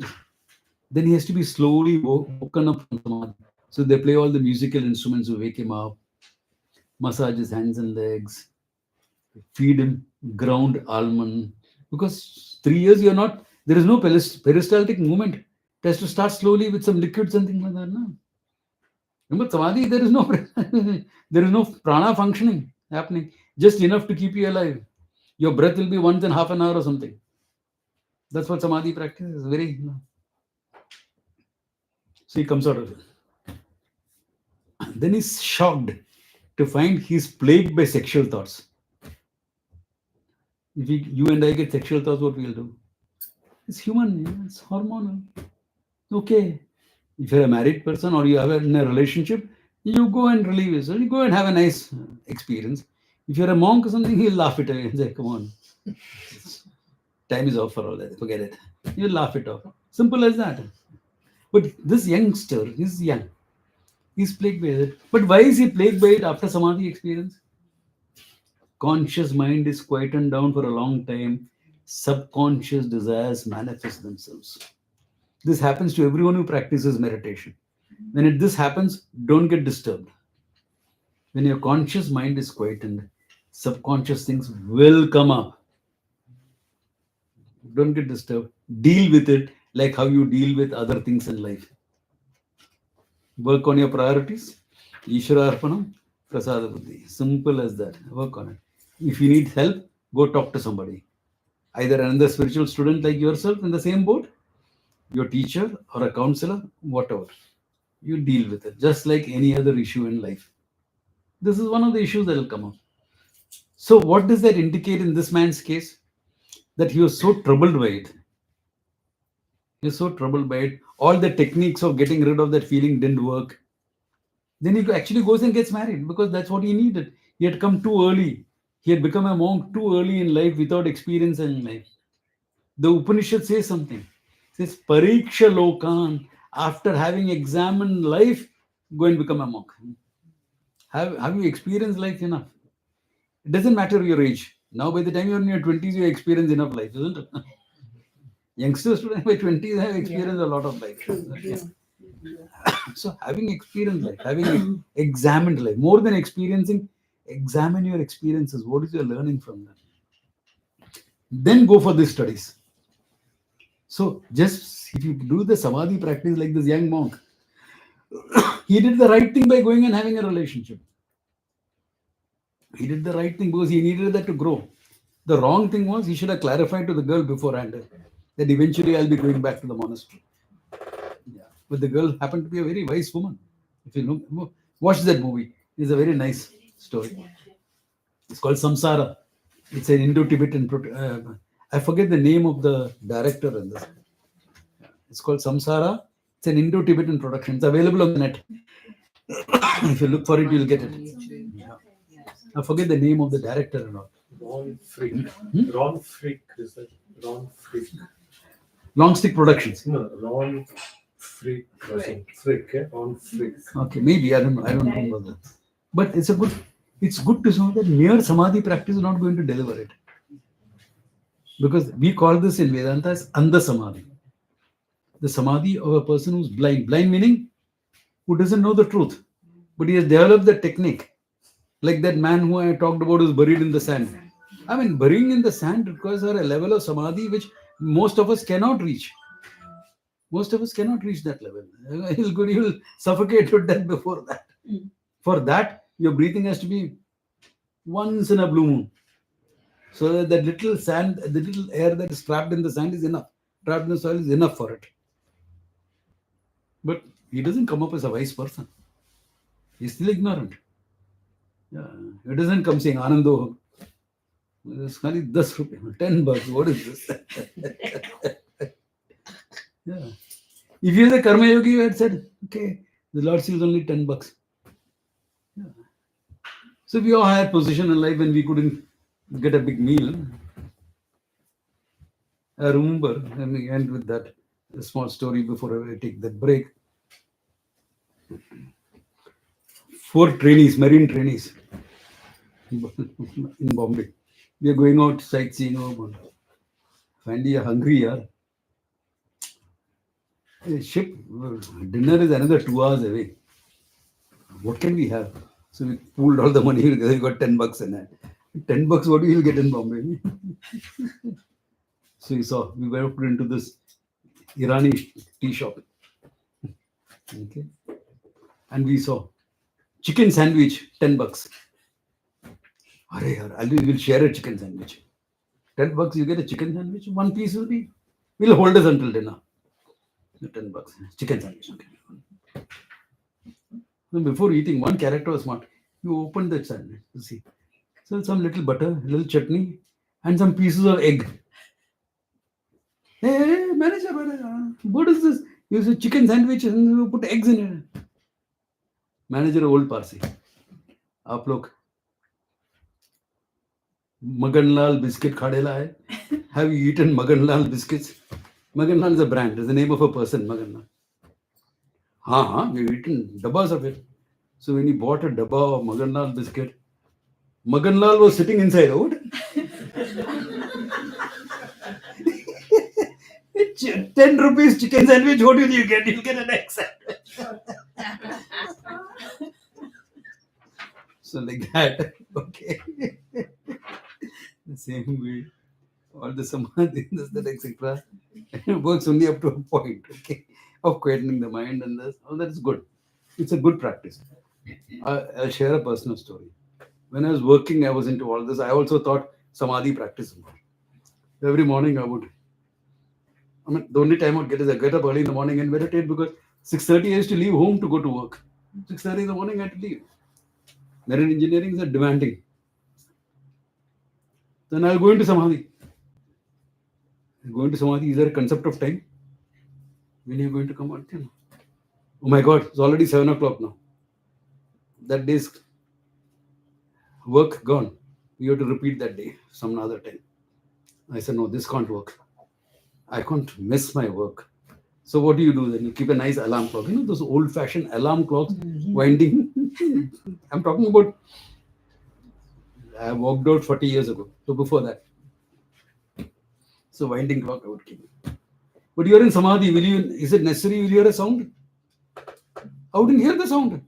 Then he has to be slowly woken up from Samadhi. So they play all the musical instruments to wake him up, massage his hands and legs, feed him ground almond. Because 3 years there is no peristaltic movement. It has to start slowly with some liquids and things like that. No? Remember, Samadhi, there is no prana functioning happening. Just enough to keep you alive. Your breath will be once in half an hour or something. That's what Samadhi practice is. So he comes out of it. Then he's shocked to find he's plagued by sexual thoughts. If you and I get sexual thoughts, what we'll do? It's human, it's hormonal. Okay. If you're a married person or you are in a relationship, you go and relieve yourself. You go and have a nice experience. If you're a monk or something, he'll laugh it away and say, come on. Time is off for all that. Forget it. You'll laugh it off. Simple as that. But this youngster is young. He's plagued by it. But why is he plagued by it after Samadhi experience? Conscious mind is quietened down for a long time. Subconscious desires manifest themselves. This happens to everyone who practices meditation. When this happens, don't get disturbed. When your conscious mind is quietened, subconscious things will come up. Don't get disturbed. Deal with it like how you deal with other things in life. Work on your priorities. Ishvara Arpanam, Prasada Buddhi. Simple as that. Work on it. If you need help, go talk to somebody. Either another spiritual student like yourself in the same boat, your teacher or a counselor, whatever. You deal with it, just like any other issue in life. This is one of the issues that will come up. So what does that indicate in this man's case? That he was so troubled by it. He was so troubled by it. All the techniques of getting rid of that feeling didn't work. Then he actually goes and gets married because that's what he needed. He had come too early. He had become a monk too early in life without experience in life. The Upanishad says something. It says, Pariksha Lokan. After having examined life, go and become a monk. Have you experienced life enough? It doesn't matter your age. Now, by the time you're in your 20s, you experience enough life, isn't it? Youngsters today by 20s have experienced a lot of life. Okay. So having experienced life, having examined life, more than experiencing, examine your experiences. What is your learning from them? Then go for these studies. So just if you do the Samadhi practice like this young monk, he did the right thing by going and having a relationship. He did the right thing because he needed that to grow. The wrong thing was he should have clarified to the girl beforehand that eventually I'll be going back to the monastery. Yeah. But the girl happened to be a very wise woman. If you know, Watch that movie. It's a very nice story. It's called Samsara. It's an Indo-Tibetan. I forget the name of the director in this. It's called Samsara. It's an Indo-Tibetan production. It's available on the net. If you look for it, you'll get it. Yeah. I forget the name of the director and all. Ron Freak. Hmm? Ron Freak is that? Ron Freak. Longstick Productions. No, Ron Freak. Freak, eh? Ron Freak. Okay, maybe I don't know. I don't remember that. But it's good to know that mere samadhi practice is not going to deliver it. Because we call this in Vedanta as andha samadhi. The samadhi of a person who's blind. Blind meaning who doesn't know the truth, but he has developed the technique. Like that man who I talked about who's buried in the sand. I mean, burying in the sand requires a level of samadhi which most of us cannot reach. Most of us cannot reach that level. He'll suffocate to death before that. For that, your breathing has to be once in a blue moon. So that little sand, the little air that is trapped in the sand is enough. Trapped in the soil is enough for it. But he doesn't come up as a wise person. He's still ignorant. Yeah. He doesn't come saying, Anando, it's only 10 rupees, $10. What is this? Yeah. If he is a Karma Yogi, you had said, okay, the Lord sees only $10. Yeah. So we all had position in life when we couldn't get a big meal. I remember, let me end with that a small story before I take that break. 4 trainees, marine trainees in Bombay. We are going out sightseeing. Finally, are hungry. Yaar. Ship dinner is another 2 hours away. What can we have? So we pooled all the money together. We got $10 in it. $10, what do you get in Bombay? So you saw, we went into this Irani tea shop. Okay. And we saw chicken sandwich, $10. We will share a chicken sandwich. $10, you get a chicken sandwich. One piece will hold us until dinner. $10. Chicken sandwich. Okay. So before eating, one character was smart. You open the sandwich to see. So some little butter, little chutney, and some pieces of egg. Hey, manager, what is this? You say chicken sandwich and you put eggs in it. Manager, old Parsi. आप लोग Maganlal biscuit khadela hai? Have you eaten Maganlal biscuits? Maganlal is a brand. It's the name of a person, Maganlal. We've eaten dabbas of it. So when he bought a dabba of Maganlal biscuit, Maganlal was sitting inside out. 10 rupees chicken sandwich, what will you get? You'll get an egg sandwich. So like that, okay. The same way, all the samadhi, etc. works only up to a point, okay, of quietening the mind and this. Oh, that's good. It's a good practice. I'll share a personal story. When I was working, I was into all this. I also thought samadhi practice. Every morning the only time I would get is I get up early in the morning and meditate because 6:30 I used to leave home to go to work. 6:30 in the morning I had to leave. Marine engineering is demanding. Then I'll go into samadhi. Going to samadhi, is there a concept of time? When are you going to come out? Oh my God, it's already 7 o'clock now. That day's work gone. You have to repeat that day some other time. I said, no, this can't work. I can't miss my work. So what do? Then you keep a nice alarm clock. You know those old-fashioned alarm clocks, winding. I'm talking about, I walked out 40 years ago. So before that. So winding clock I would keep. But you're in samadhi. Is it necessary you hear a sound? I wouldn't hear the sound.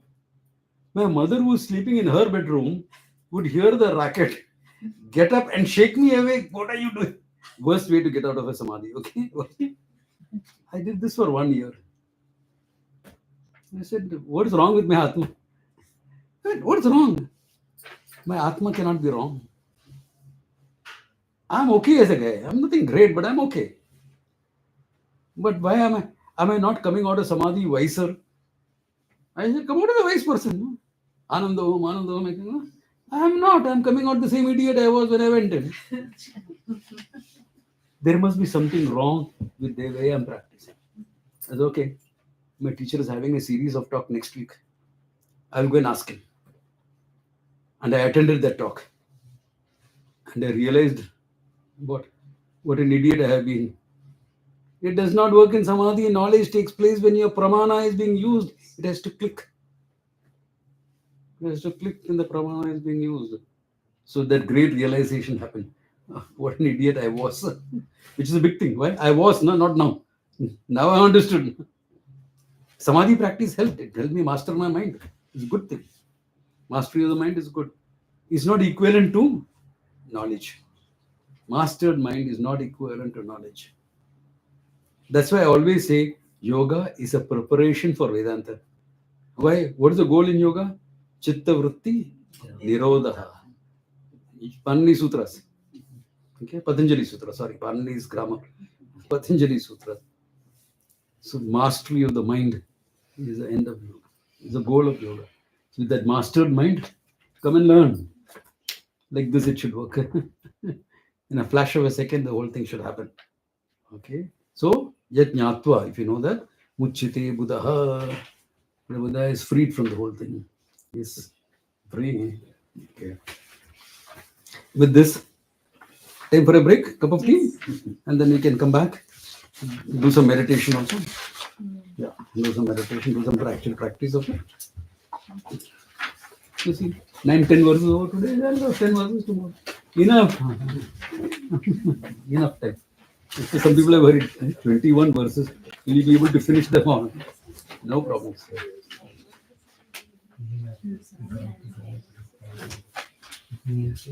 My mother, who was sleeping in her bedroom, would hear the racket, get up and shake me awake. What are you doing? Worst way to get out of a samadhi, okay? I did this for 1 year. I said, what is wrong with my Atma? I said, what's wrong? My Atma cannot be wrong. I'm okay as a guy. I'm nothing great, but I'm okay. But why am I not coming out of samadhi wiser? I said, come out as a wise person. Ananda Om. I am not. I am coming out the same idiot I was when I went in. There must be something wrong with the way I am practicing. That's okay. My teacher is having a series of talk next week. I'll go and ask him. And I attended that talk. And I realized what an idiot I have been. It does not work in samadhi. Knowledge takes place when your pramana is being used. It has to click. It has to click when the pramana is being used. So that great realization happened. What an idiot I was. Which is a big thing. Why? I was, no, not now. Now I understood. Samadhi practice helped. It helped me master my mind. It's a good thing. Mastery of the mind is good. It's not equivalent to knowledge. Mastered mind is not equivalent to knowledge. That's why I always say yoga is a preparation for Vedanta. Why? What is the goal in yoga? Chitta Vritti Nirodha. Panini Sutras. Okay, Patanjali Sutra. Sorry, Panini is grammar. Patanjali Sutra. So mastery of the mind is the end of yoga. Is the goal of yoga. So with that mastered mind, come and learn. Like this, it should work. In a flash of a second, the whole thing should happen. Okay. So yat jnatva, if you know that, muchyate buddha. The Buddha is freed from the whole thing. He's free. Okay. With this, time for a break, cup of tea, and then we can come back, do some meditation also. Yeah, do some meditation, do some actual practice of it. You see, 9-10 verses over today, then 10 verses tomorrow. Enough. Enough time. So some people are worried, 21 verses, will you be able to finish them all? No problems. These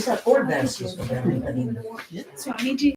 are old verses. Swamiji.